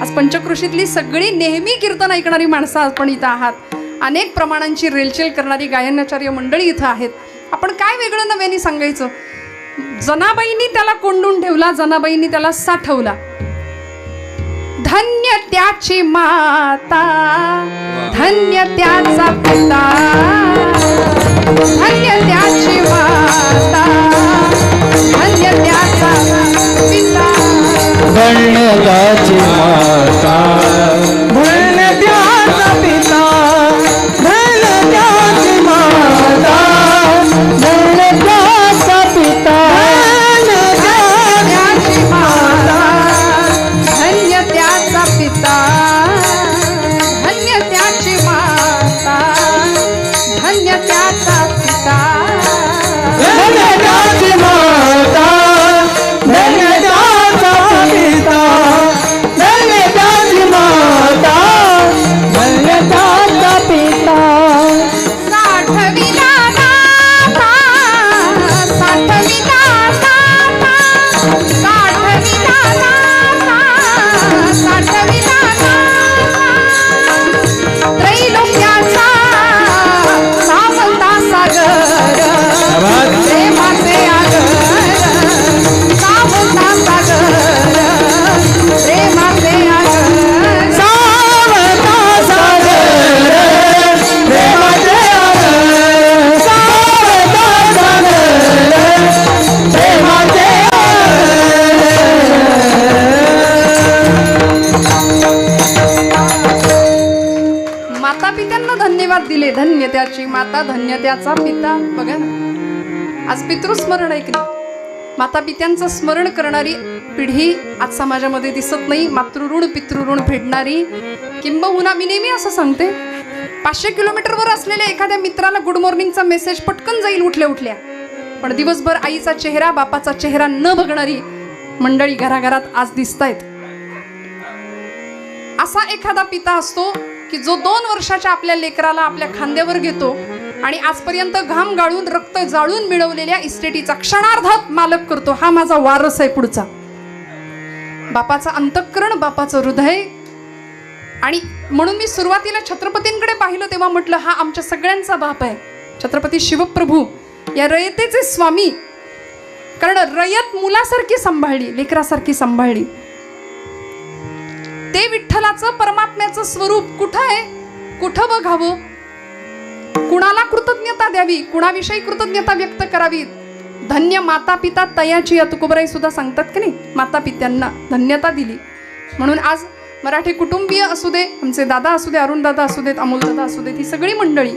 आज पंचकृषीतली सगळी नेहमी कीर्तन ऐकणारी माणसं आपण इथं आहात. अनेक प्रमाणांची रेलचेल करणारी गायनाचार्य मंडळी इथं आहेत. आपण काय वेगळं नव्याने सांगायचं? जनाबाईंनी त्याला कोंडून ठेवला, जनाबाईंनी त्याला साठवला. धन्य त्याची माता, धन्य त्याचा पिता, धन्य त्याची माता, धन्य त्याचा पिता, धन्य त्याची माता, धन्य त्याचा पिता, धन्य त्याची माता, धन्य त्याचा पिता, त्याची माता, धन्य त्याचा पिता, धन्य त्याची माता, धन्य त्याचा पिता, धन्य त्याची माता, धन्य त्याचा पिता, धन्य त्याची माता, धन्य त्याचा पिता. साठविला नाथा, साठविला नाथा, साठविला नाथा, साठविला नाथा, धन्य त्याची माता, धन्य त्याचा पिता. बघा ना, आज पितृस्मरण आहे की नाही? माता पित्यांचं स्मरण करणारी पिढी आज समाजामध्ये दिसत नाही. मातृऋण पितृऋण फेडणारी, किंबहुना मी नेहमी असं सांगते, 500 किलोमीटरवर असलेल्या एखाद्या मित्राला गुड मॉर्निंगचा मेसेज पटकन जाईल उठल्या उठल्या, पण दिवसभर आईचा चेहरा बापाचा चेहरा न बघणारी मंडळी घराघरात आज दिसतायत. असा एखादा पिता असतो की जो 2 वर्षाच्या आपल्या लेकराला आपल्या खांद्यावर घेतो आणि आजपर्यंत घाम गाळून रक्त जाळून मिळवलेल्या इस्टेटीचा क्षणार्धात मालक करतो. हा माझा वारस आहे पुढचा. बापाचा अंतःकरण, बापाचं हृदय. आणि म्हणून मी सुरुवातीला छत्रपतींकडे पाहिलं तेव्हा म्हटलं हा आमच्या सगळ्यांचा बाप आहे, छत्रपती शिवप्रभू, या रयतेचे स्वामी. कारण रयत मुलासारखी सांभाळली, लेकरासारखी सांभाळली. ते विठ्ठलाचं परमात्म्याचं स्वरूप कुठं आहे, कुठं बघावं, कुणाला कृतज्ञता द्यावी, कुणाविषयी कृतज्ञता व्यक्त करावी. धन्य माता पिता तयाची, तुकोबराई सुद्धा सांगतात की नाही, माता पित्यांना धन्यता दिली. म्हणून आज मराठी कुटुंबीय असू दे, आमचे दादा असू दे, अरुण दादा असू देत, अमोल दादा असू देत, ही सगळी मंडळी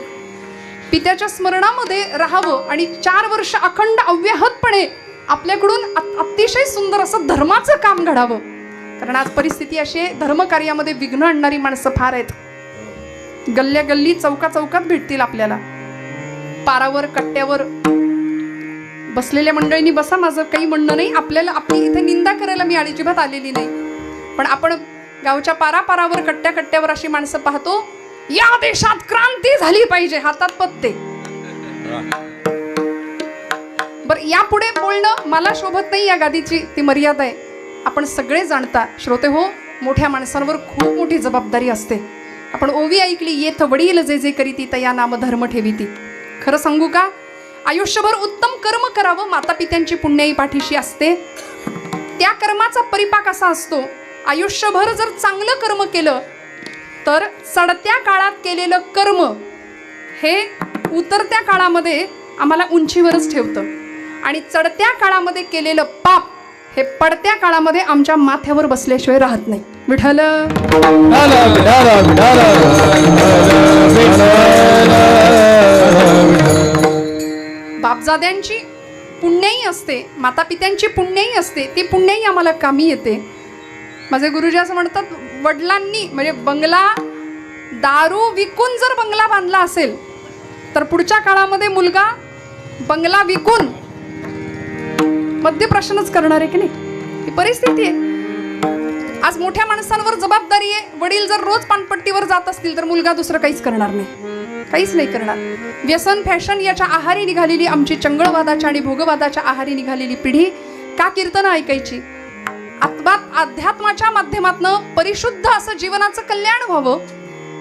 पित्याच्या स्मरणामध्ये राहावं आणि 4 वर्ष अखंड अव्याहतपणे आपल्याकडून अतिशय सुंदर असं धर्माचं काम घडावं. कारण आज परिस्थिती अशी आहे, धर्मकार्यामध्ये विघ्न आणणारी माणसं फार आहेत. गल्ल्या गल्ली चौका चौकात भेटतील आपल्याला. पारावर कट्ट्यावर बसलेल्या मंडळींनी बसा, माझं काही म्हणणं नाही. आपल्याला आपली इथे निंदा करायला मी अजिबात आलेली नाही, पण आपण गावच्या पारापारावर कट्ट्या कट्ट्यावर अशी माणसं पाहतो. या देशात क्रांती झाली पाहिजे, हातात पत्ते. बरं, यापुढे बोलणं मला शोभत नाही, या गादीची ती मर्यादा आहे. आपण सगळे जाणता श्रोते हो, मोठ्या माणसांवर खूप मोठी जबाबदारी असते. आपण ओवी ऐकली, येथ वडील जे जे करीती तया नाम धर्म ठेवीती. खरं सांगू का, आयुष्यभर उत्तम कर्म करावं, माता पित्यांची पुण्याई पाठीशी असते. त्या कर्माचा परिपाक असा असतो, आयुष्यभर जर चांगलं कर्म केलं तर चढत्या काळात केलेलं कर्म हे उतरत्या काळामध्ये आम्हाला उंचीवरच ठेवतं, आणि चढत्या काळामध्ये केलेलं पाप हे पडत्या काळामध्ये आमच्या माथ्यावर बसल्याशिवाय राहत नाही. विठ्ठल बापजाद्यांची पुण्याई असते, माता पित्यांची पुण्याई असते, ती पुण्याई आम्हाला कामी येते. माझे गुरुजी असं म्हणतात, वडिलांनी म्हणजे बंगला दारू विकून जर बंगला बांधला असेल तर पुढच्या काळामध्ये मुलगा बंगला विकून मध्यप्रश्नच करणार आहे की नाही, ही परिस्थिती आहे. आज मोठ्या माणसांवर जबाबदारी आहे. वडील जर रोज पानपट्टीवर जात असतील तर मुलगा दुसरं काहीच करणार नाही, काहीच नाही करणार. व्यसन फॅशन याच्या आहारी निघालेली आमची चंगळवादाच्या आणि भोगवादाच्या आहारी निघालेली पिढी का कीर्तनं ऐकायची? अध्यात्माच्या माध्यमातून परिशुद्ध असं जीवनाचं कल्याण व्हावं,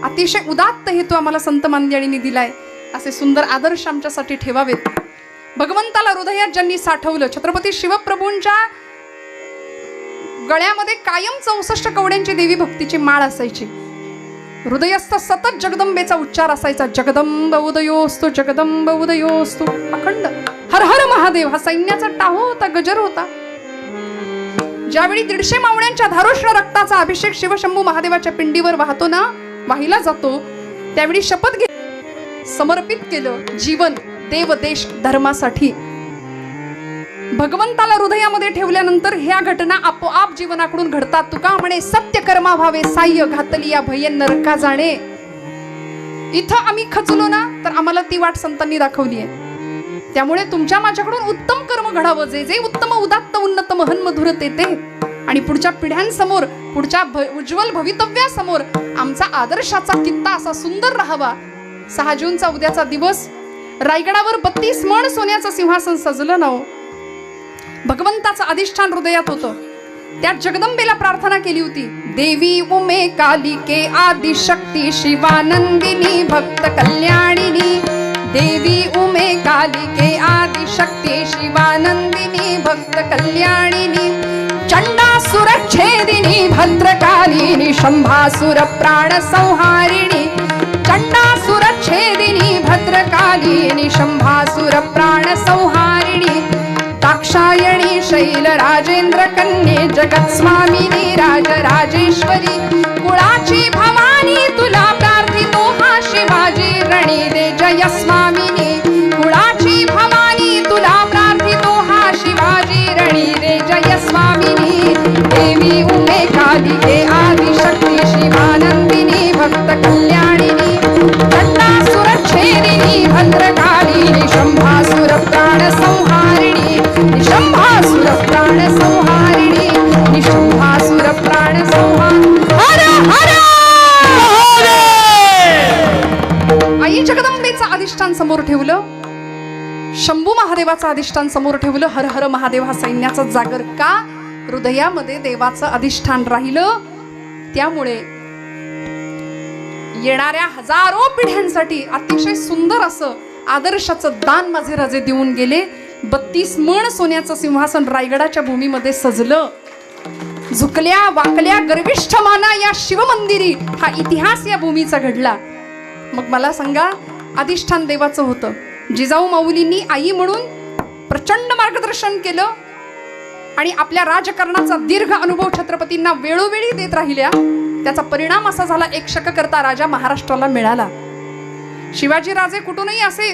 अतिशय उदात्त हेतू आम्हाला संत मानदेळींनी दिलाय. असे सुंदर आदर्श आमच्यासाठी ठेवावेत. भगवंताला हृदयात ज्यांनी साठवलं, छत्रपती शिवप्रभूंच्या गळ्यामध्ये कायम 64 कवड्यांची देवी भक्तीची माळ असायची. हृदयस्थ सतत जगदंबेचा उच्चार असायचा, जगदंब उदयोस्तु, जगदंब उदयोस्तु. अखंड हर हर महादेव हा सैन्याचा टाहो होता, गजर होता. ज्यावेळी 150 मावळ्यांच्या धारोष्ण रक्ताचा अभिषेक शिवशंभू महादेवाच्या पिंडीवर वाहतो ना, वाहिला जातो, त्यावेळी शपथ घे, समर्पित केलं जीवन देव देश धर्मासाठी. भगवंताला हृदयामध्ये ठेवल्यानंतर ह्या घटना आपोआप जीवनाकडून घडतात. तुका म्हणे सत्य कर्मा व्हावे साह्य, घातली या भयन नरका जाणे. इथं आम्ही खचलो ना तर आम्हाला ती वाट संतांनी दाखवली आहे. त्यामुळे तुमच्या माझ्याकडून उत्तम कर्म घडावं, जे जे उत्तम उदात्त उन्नत महन मधुर ते आणि पुढच्या पिढ्यांसमोर, पुढच्या उज्ज्वल भवितव्यासमोर आमचा आदर्शाचा कित्ता असा सुंदर राहावा. 6 जूनचा उद्याचा दिवस, रायगडावर 32 मण सोन्याचं सिंहासन सजलं ना, भगवंताचं अधिष्ठान हृदयात होतं. त्यात जगदंबेला प्रार्थना केली होती, देवी उमे कालिके आदिशक्ती शिवानंदिनी भक्त कल्याणिनी. देवी उमे कालिके आदिशक्ती शिवानंदिनी भक्त कल्याणिनी. चंडासुरच्छेदिनी भद्रकालिनी शंभासुर प्राण संहारिणी. चंडासुरच्छेदिनी भद्रकालिनी शंभासुर प्राण संहारिणी. दाक्षायणी शैल राजेंद्र कन्ये जगत स्वामिनी राजराजेश्वरी. कुळाची भवानी तुला प्रार्थितो हा शिवाजी रणी. स्वामिनी कुळाची भवानी तुला प्रार्थितो हा शिवाजी रणी रे जय स्वामिनी देवी उमे काली हे आदिशक्ती शिवानंदिनी भक्त कल्याणिनी दंडासुरच्छेदिनी भद्रकालिनी शंभासुर प्राण संहारिणी निशंभासुर प्राण संहारिणी निशंभासुर प्राण संहार हर हर आई जगदंबेचं अधिष्ठान समोर ठेवलं, शंभू महादेवाचं अधिष्ठान समोर ठेवलं. हर हर महादेव हा सैन्याचा जागर का? हृदयामध्ये देवाचं अधिष्ठान राहिलं. त्यामुळे येणाऱ्या हजारो पिढ्यांसाठी अतिशय सुंदर असं आदर्शाचं दान माझे राजे देऊन गेले. 32 मण सोन्याचं सिंहासन रायगडाच्या भूमीमध्ये सजलं. झुकल्या वाकल्या गर्विष्ठ माना या शिवमंदिरी हा इतिहास या भूमीचा घडला. मग मला सांगा, अधिष्ठान देवाचं होतं. जिजाऊ माऊलींनी आई म्हणून प्रचंड मार्गदर्शन केलं आणि आपल्या राजकारणाचा दीर्घ अनुभव छत्रपतींना वेळोवेळी देत राहिल्या. त्याचा परिणाम असा झाला, एक शककर्ता राजा महाराष्ट्राला मिळाला. शिवाजी राजे कुठूनही असे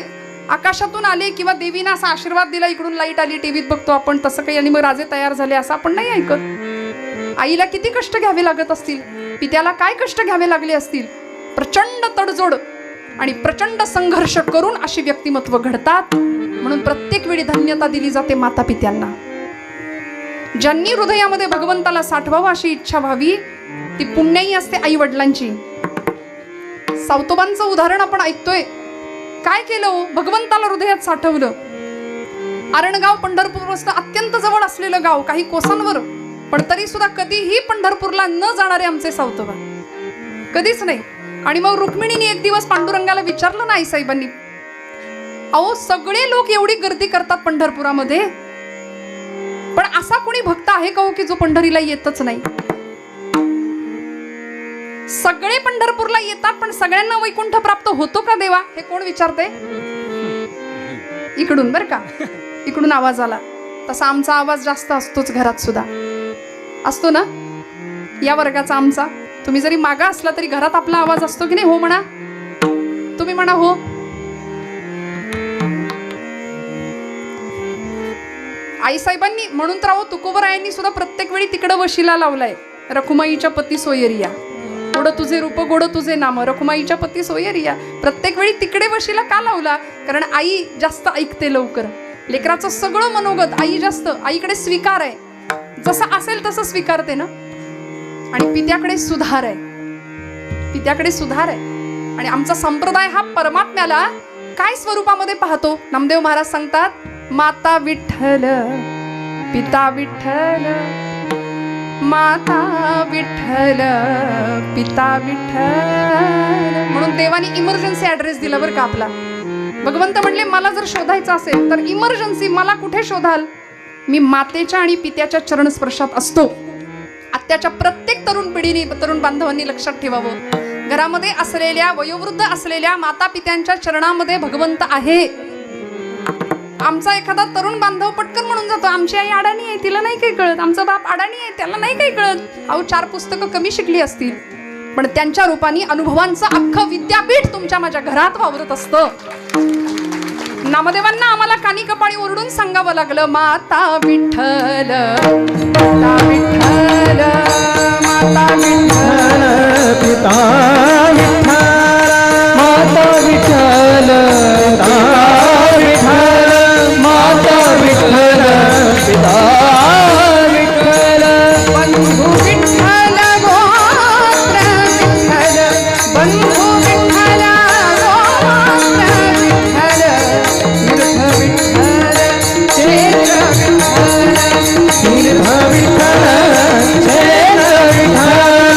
आकाशातून आले किंवा देवीने असा आशीर्वाद दिला, इकडून लाईट आली, टीव्हीत बघतो आपण तसं काही, आणि मग राजे तयार झाले असं आपण नाही ऐकत. आईला किती कष्ट घ्यावे लागत असतील, पित्याला काय कष्ट घ्यावे लागले असतील. प्रचंड तडजोड आणि प्रचंड संघर्ष करून अशी व्यक्तिमत्व घडतात. म्हणून प्रत्येक वेळी धन्यता दिली जाते माता पित्यांना. ज्यांनी हृदयामध्ये भगवंताला साठवावं अशी इच्छा व्हावी ती पुण्याई असते आई वडिलांची. सावतोबांचं उदाहरण आपण ऐकतोय. काय केलं? भगवंताला हृदयात साठवलं. आरणगाव पंढरपूरपासून अत्यंत जवळ असलेलं गाव, काही कोसांवर, पण तरी सुद्धा कधीही पंढरपूरला न जाणारे आमचे सावतोबा, कधीच नाही. आणि मग रुक्मिणीने एक दिवस पांडुरंगाला विचारलं ना आईसाहेबांनी, अहो सगळे लोक एवढी गर्दी करतात पंढरपुरामध्ये, पण असा कोणी भक्त आहे का हो की जो पंढरीला येतच नाही? सगळे पंढरपूरला येतात पण सगळ्यांना वैकुंठ प्राप्त होतो का देवा? हे कोण विचारते? इकडून बर का, इकडून आवाज आला. तसा आमचा आवाज जास्त असतोच, घरात सुद्धा असतो ना या वर्गाचा आमचा. तुम्ही जरी मागा असला तरी घरात आपला आवाज असतो की नाही? हो म्हणा, तुम्ही म्हणा हो. आईसाहेबांनी म्हणून तर तुकोबरायांनी सुद्धा प्रत्येक वेळी तिकडं वशिला लावलाय. रखुमाईच्या पती सोयरिया, गोड तुझे रूप गोड तुझे नाम, रखुमाईच्या पती सोयरिया. प्रत्येक वेळी तिकडे वशिला का लावला? कारण आई जास्त ऐकते लवकर. लेकराचं सगळं मनोगत आई जास्त, आईकडे स्वीकार आहे, जसं असेल तसं स्वीकारते ना. आणि पित्याकडे सुधार आहे, पित्याकडे सुधार आहे. आणि आमचा संप्रदाय हा परमात्म्याला काय स्वरूपामध्ये पाहतो? नामदेव महाराज सांगतात, माता विठ्ठल पिता विठ्ठल, माता विठ्ठल पिता विठ्ठल. म्हणून देवानी इमर्जन्सी ऍड्रेस दिला बरं का आपला. भगवंत म्हणले, मला जर शोधायचं असेल तर इमर्जन्सी मला कुठे शोधाल? मी मातेच्या आणि पित्याच्या चरण स्पर्शात असतो. आत्याच्या प्रत्येक तरुण पिढीने, तरुण बांधवांनी लक्षात ठेवावं, घरामध्ये असलेल्या वयोवृद्ध असलेल्या माता पित्यांच्या चरणामध्ये भगवंत आहे. आमचा एखादा तरुण बांधव पटकन म्हणून जातो, आमची आई अडाणी आहे, तिला नाही काही कळत, आमचा बाप अडाणी आहे, त्याला नाही काही कळत. अहो 4 पुस्तकं कमी शिकली असतील, पण त्यांच्या रूपाने अनुभवांचं अख्खं विद्यापीठ तुमच्या माझ्या घरात वावरत असतं. नामदेवांना आम्हाला कानी कपाळी ओरडून सांगावं लागलं, माता विठ्ठल पिता विठ्ठल, माता विठ्ठल पिता विठ्ठल, माता विठ्ठल पिता विठ्ठल, माता विठ्ठल पिता विठ्ठल, बंधू विठ्ठल गोत्र विठ्ठल, बंधू विठ्ठल गोत्र विठ्ठल, तीर्थ विठ्ठल क्षेत्र विठ्ठल, तीर्थ विठ्ठल क्षेत्र विठ्ठल,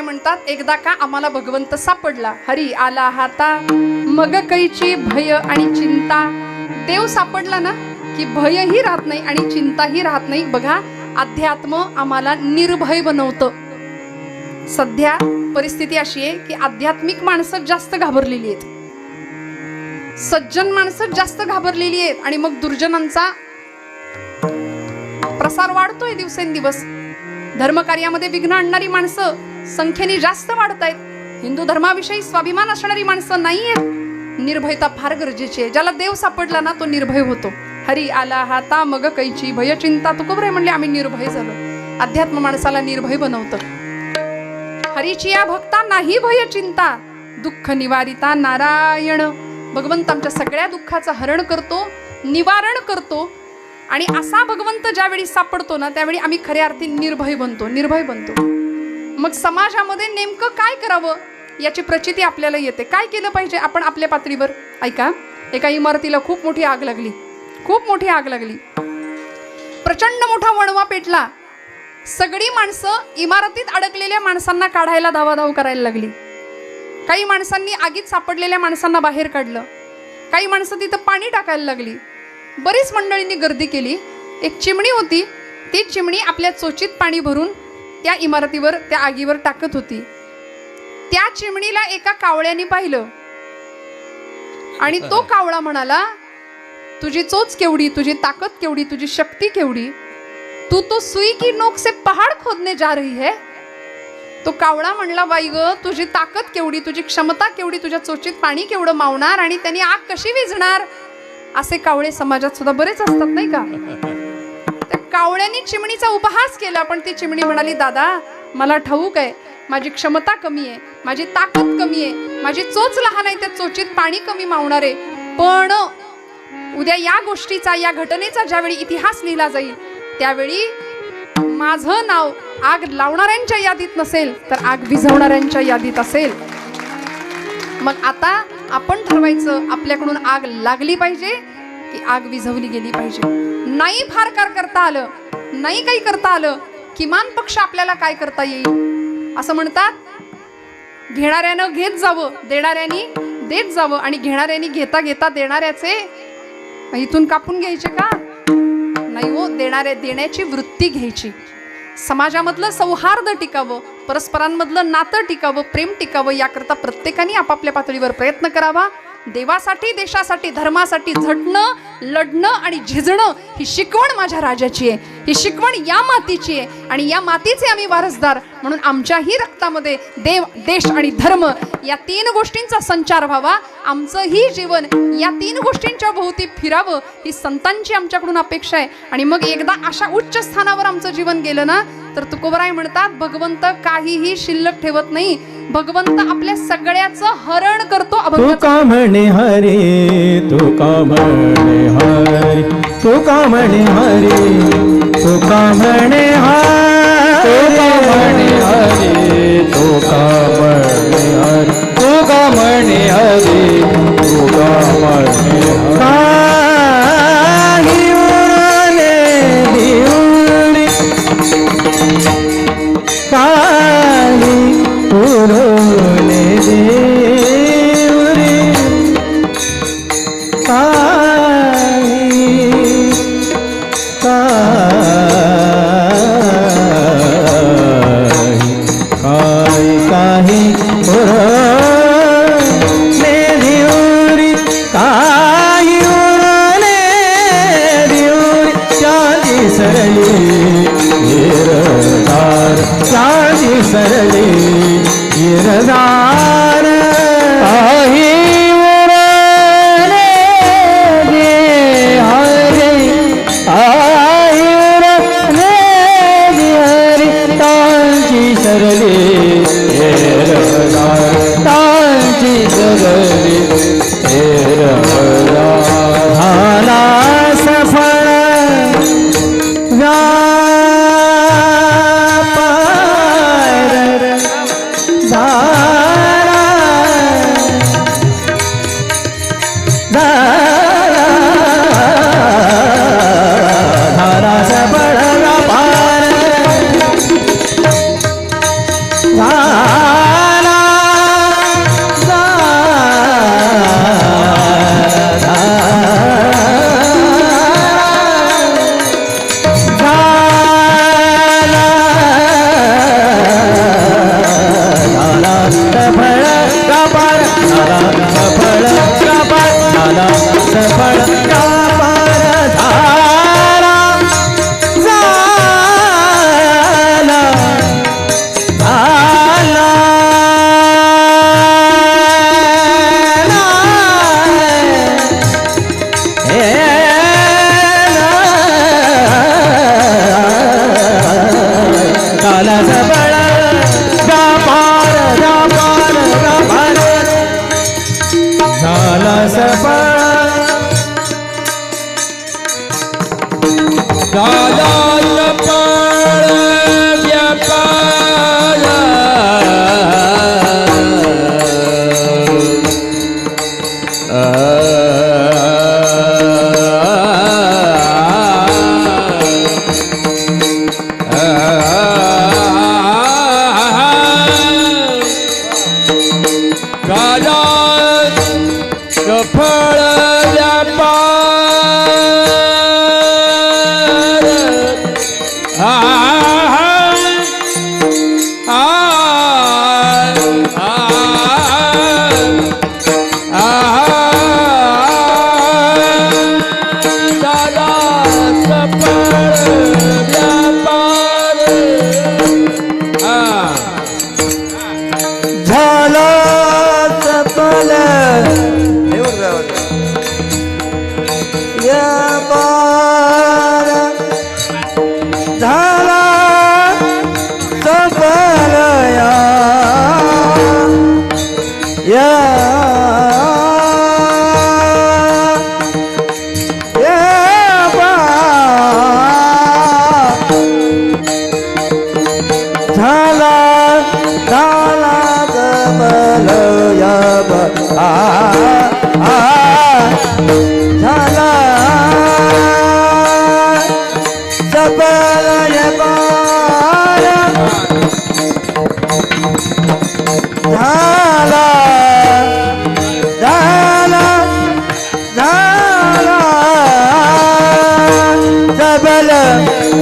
म्हणतात, एकदा का आम्हाला भगवंत सापडला, हरी आला हाता मग कैची भय आणि चिंता. देव सापडला ना की भयही राहत नाही आणि चिंताही राहत नाही. बघा, अध्यात्म आम्हाला निर्भय बनवतं. सध्या परिस्थिती अशी आहे की आध्यात्मिक माणसं जास्त घाबरलेली आहेत, सज्जन माणसं जास्त घाबरलेली आहेत आणि मग दुर्जनांचा प्रसार वाढतोय दिवसेंदिवस. धर्मकार्यामध्ये विघ्न आणणारी माणसं संख्येने जास्त वाढत आहेत. हिंदू धर्माविषयी स्वाभिमान असणारी माणसं नाही आहेत. निर्भयता फार गरजेची आहे. ज्याला देव सापडला ना तो निर्भय होतो. हरी आला हाता मग कैची भय चिंता. तुकोबराय म्हणले आम्ही निर्भय झालो. अध्यात्म माणसाला निर्भय बनवतं. हरीची या भक्ता नाही भय चिंता, दुःख निवारिता नारायण. भगवंत आमच्या सगळ्या दुःखाचं हरण करतो, निवारण करतो. आणि असा भगवंत ज्यावेळी सापडतो ना त्यावेळी आम्ही खऱ्या अर्थी निर्भय बनतो, निर्भय बनतो. मग समाजामध्ये नेमकं काय करावं याची प्रचिती आपल्याला येते. काय केलं पाहिजे आपण आपल्या पातळीवर? ऐका, एका इमारतीला खूप मोठी आग लागली, खूप मोठी आग लागली. प्रचंड मोठा वणवा पेटला. सगळी माणसं इमारतीत अडकलेल्या माणसांना काढायला धावाधाव करायला लागली. काही माणसांनी आगीत सापडलेल्या माणसांना बाहेर काढलं. काही माणसं तिथं पाणी टाकायला लागली. बरीच मंडळींनी गर्दी केली. एक चिमणी होती, ती चिमणी आपल्या चोचीत पाणी भरून त्या इमारतीवर, त्या आगीवर टाकत होती. त्या चिमणीला एका कावळ्याने पाहिलं आणि तो कावळा म्हणाला, तुझी चोच केवढी, तुझी ताकद केवढी, तुझी शक्ती केवढी, तू तो सुई की नोक से पहाड़ खोदने जा रही है. तो कावळा म्हणला, बाई ग, तुझी ताकद केवढी, तुझी क्षमता केवढी, तुझ्या चोचीत पाणी केवढं मावणार आणि त्यांनी आग कशी विझणार. असे कावळे समाजात सुद्धा बरेच असतात नाही का. त्या कावळ्यांनी चिमणीचा उपहास केला, पण ती चिमणी म्हणाली, दादा मला ठाऊक आहे माझी क्षमता कमी आहे, माझी ताकद कमी आहे, माझी चोच लहान आहे, त्या चोचीत पाणी कमी मावणार आहे. पण उद्या या गोष्टीचा, या घटनेचा ज्यावेळी इतिहास लिहिला जाईल त्यावेळी माझं नाव आग लावणाऱ्यांच्या यादीत नसेल तर आग विझवणाऱ्यांच्या यादीत असेल. मग आता आपण ठरवायचं आपल्याकडून आग लागली पाहिजे की आग विझवली गेली पाहिजे. नाही फार करता आलं, नाही काही करता आलं, किमान पक्ष आपल्याला काय करता येईल. असं म्हणतात, घेणाऱ्यानं घेत जावं, देणाऱ्यानी देत जावं. आणि घेणाऱ्यानी घेता घेता देणाऱ्याचे इथून कापून घ्यायचे का? नाही हो, देण्याची वृत्ती घ्यायची. समाजामधलं सौहार्द टिकावं, परस्परांमधलं नातं टिकावं, प्रेम टिकावं, याकरता प्रत्येकाने आपापल्या पातळीवर प्रयत्न करावा. देवासाठी, देशासाठी, धर्मासाठी झटणं, लढणं आणि झिजणं ही शिकवण माझ्या राजाची आहे. ही शिकवण या मातीची आहे आणि या मातीचे आम्ही वारसदार म्हणून आमच्याही रक्तामध्ये देव, देश आणि धर्म या तीन गोष्टींचा संचार व्हावा. आमचंही जीवन या तीन गोष्टींच्या भोवती फिरावं ही संतांची आमच्याकडून अपेक्षा आहे. आणि मग एकदा अशा उच्च स्थानावर आमचं जीवन गेलं ना तर तुकोबराय म्हणतात, भगवंत काहीही शिल्लक ठेवत नाही. भगवंत आपल्या सगळ्याचं हरण करतो. तू का म्हणे हरी, तू का म्हणे हरी, तू का म्हणे हरी, तू का म्हणे हरी, तू का म्हणे हरी, तू का म्हणे हरी, तू का म्हणे हरी. काही उरले दिवली, काही उरले देवरी, काही काही काही उरले सफळ व्यापार झाला झाला झाला झाला सफळ व्यापार व्यापार व्यापार झाला सफळ झाला सफळ व्यापार झाला सफळ व्यापार झाला सफळ व्यापार झाला सफल व्यापार झाला सफल झाला झाला सफल झाला सफल व्यापार झाला झाला झाला सबल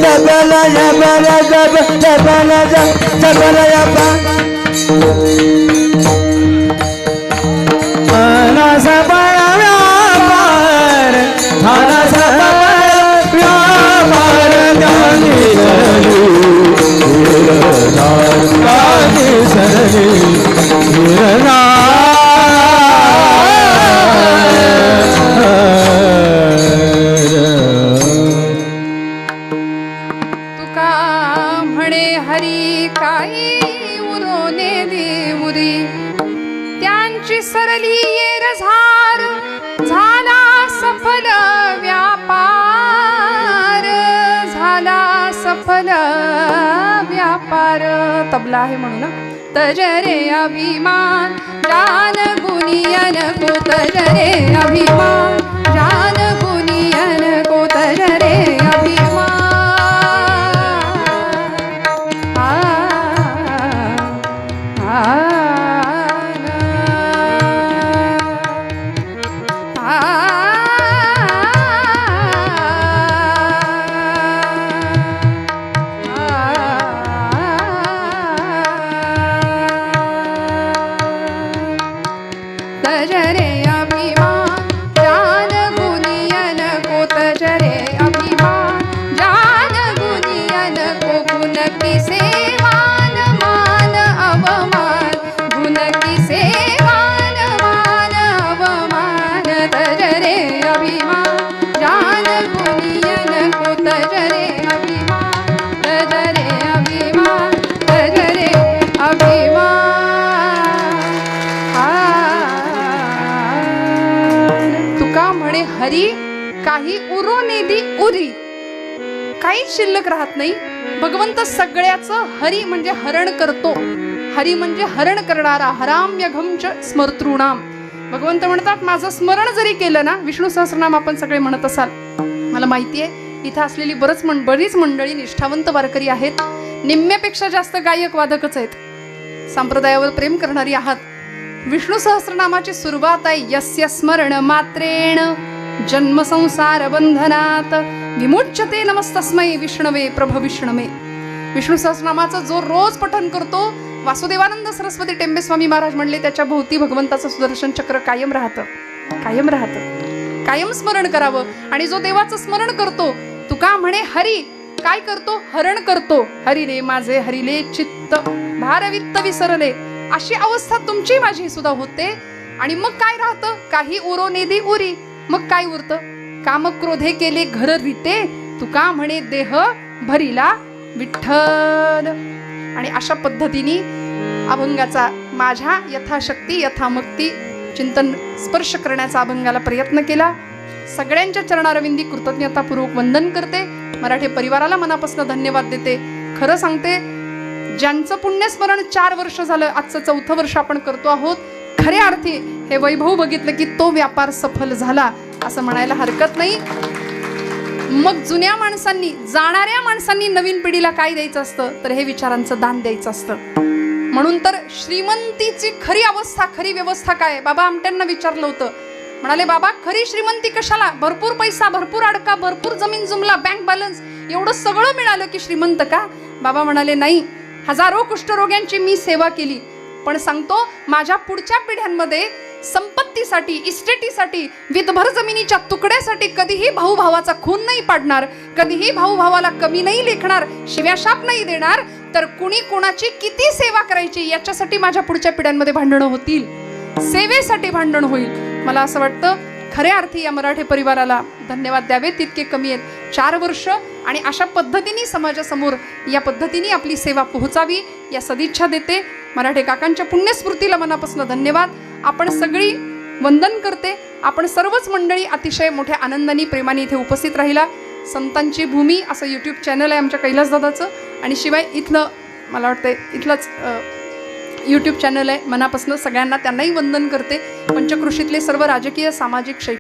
सबल सबल सबल सबल व्यापार झाला सबल व्यापार झाला सबल व्यापार गांधी सरली तुका म्हणे हरी काही उरोने देऊरी त्यांची सरली येरझार झाला सफल व्यापार झाला सफल व्यापार. तबला आहे म्हणून तजरे अभिमान जान गुनियन को तजरे अभिमान जान गुनियन को तजरे अभिमान तजरे अभिमान जान गुनियन को तजरे अभिमान जान गुनियन को गुण की सेवान मान अवमान गुण की सेवान मान अवमान तजरे अभिमान जान गुनियन को तजरे अभिमान तजरे अभिमान तजरे अभिमान. तुका म्हणे हरी काही उरो नेदी उरी काहीच शिल्लक राहत नाही. भगवंत सगळ्याचं हरी म्हणजे हरण करतो. हरी म्हणजे हरण करणारा. हराम्यघमच स्मर्तॄणाम. भगवंत म्हणतात माझं स्मरण जरी केलं ना, विष्णू सहस्रनाम आपण सगळे म्हणत असाल, मला माहिती आहे इथं असलेली बरीच मंडळी निष्ठावंत वारकरी आहेत. निम्म्यापेक्षा जास्त गायक वादकच आहेत. संप्रदायावर प्रेम करणारी आहात. विष्णू सहस्रनामाची सुरुवात आहे यस्य स्मरण मात्रेण जन्म संसार बंधनात विमुच्यते नमस्तस्मै विष्णवे प्रभ विष्णवे. विष्णू सहस्रनामाचं जो रोज पठन करतो, वासुदेवानंद सरस्वती टेंबे स्वामी महाराज म्हणले त्याच्या भोवती भगवंताचं सुदर्शन चक्र कायम राहतं, कायम राहतं. कायम स्मरण करावं. आणि जो देवाचं स्मरण करतो, तुका म्हणे हरी काय करतो, हरण करतो. हरिले माझे हरिले चित्त भारवित्त विसरले, अशी अवस्था तुमची माझी सुद्धा होते. आणि मग काय राहतं, काही उरो नेदी उरी, मग काय उरतं, काम क्रोधे केले घर रीते, तुका म्हणे देह भरिला विठ्ठल. आणि अशा पद्धतीने अभंगाचा माझ्या यथाशक्ती यथामक्ती चिंतन स्पर्श करण्याचा अभंगाला प्रयत्न केला. सगळ्यांच्या चरणारविंदी कृतज्ञतापूर्वक वंदन करते. मराठी परिवाराला मनापासून धन्यवाद देते. खरं सांगते, ज्यांचं पुण्यस्मरण 4 वर्ष झालं, आजचं 4थं वर्ष आपण करतो आहोत, खऱ्या अर्थी हे वैभव बघितलं की तो व्यापार सफल झाला असं म्हणायला हरकत नाही. मग जुन्या माणसांनी, जाणाऱ्या माणसांनी नवीन पिढीला काय द्यायचं असतं, तर हे विचारांचं दान द्यायचं असतं. म्हणून तर श्रीमंतीची खरी अवस्था, खरी व्यवस्था काय, बाबा आमट्यांना विचारलं होतं. म्हणाले, बाबा खरी श्रीमंती कशाला, भरपूर पैसा, भरपूर अडका, भरपूर जमीन जुमला, बँक बॅलन्स, एवढं सगळं मिळालं की श्रीमंत का. बाबा म्हणाले, नाही, हजारो कुष्ठरोग्यांची मी सेवा केली, पण सांगतो माझ्या पुढच्या पिढ्यांमध्ये संपत्तीसाठी, इस्टेटीसाठी, विधभर जमिनीच्या तुकड्यासाठी कधीही भाऊ भावाचा खून नाही पाडणार, कधीही भाऊ भावाला कमी नाही लेखणार, शिव्याशाप नाही देणार. तर कुणी कोणाची किती सेवा करायची याच्यासाठी माझ्या पुढच्या पिढ्यांमध्ये भांडणं होतील, सेवेसाठी भांडण होईल. मला असं वाटतं खऱ्या अर्थी या मराठी परिवाराला धन्यवाद द्यावे तितके कमी आहेत. 4 वर्ष आणि अशा पद्धतीने समाजासमोर या पद्धतीने आपली सेवा पोहोचावी या सदिच्छा देते. मराठे काकांच्या पुण्यस्मृतीला मनापासून धन्यवाद. आपण सगळी वंदन करते. आपण सर्वच मंडळी अतिशय मोठ्या आनंदाने प्रेमाने इथे उपस्थित राहिला. संतांची भूमी असं यूट्यूब चॅनल आहे आमच्या कैलासदादाचं, आणि शिवाय इथलं मला वाटतं इथलंच यूट्यूब चॅनल आहे. मनापासून सगळ्यांना त्यांनाही वंदन करते. पंचकृषीतले सर्व राजकीय, सामाजिक, शैक्षणिक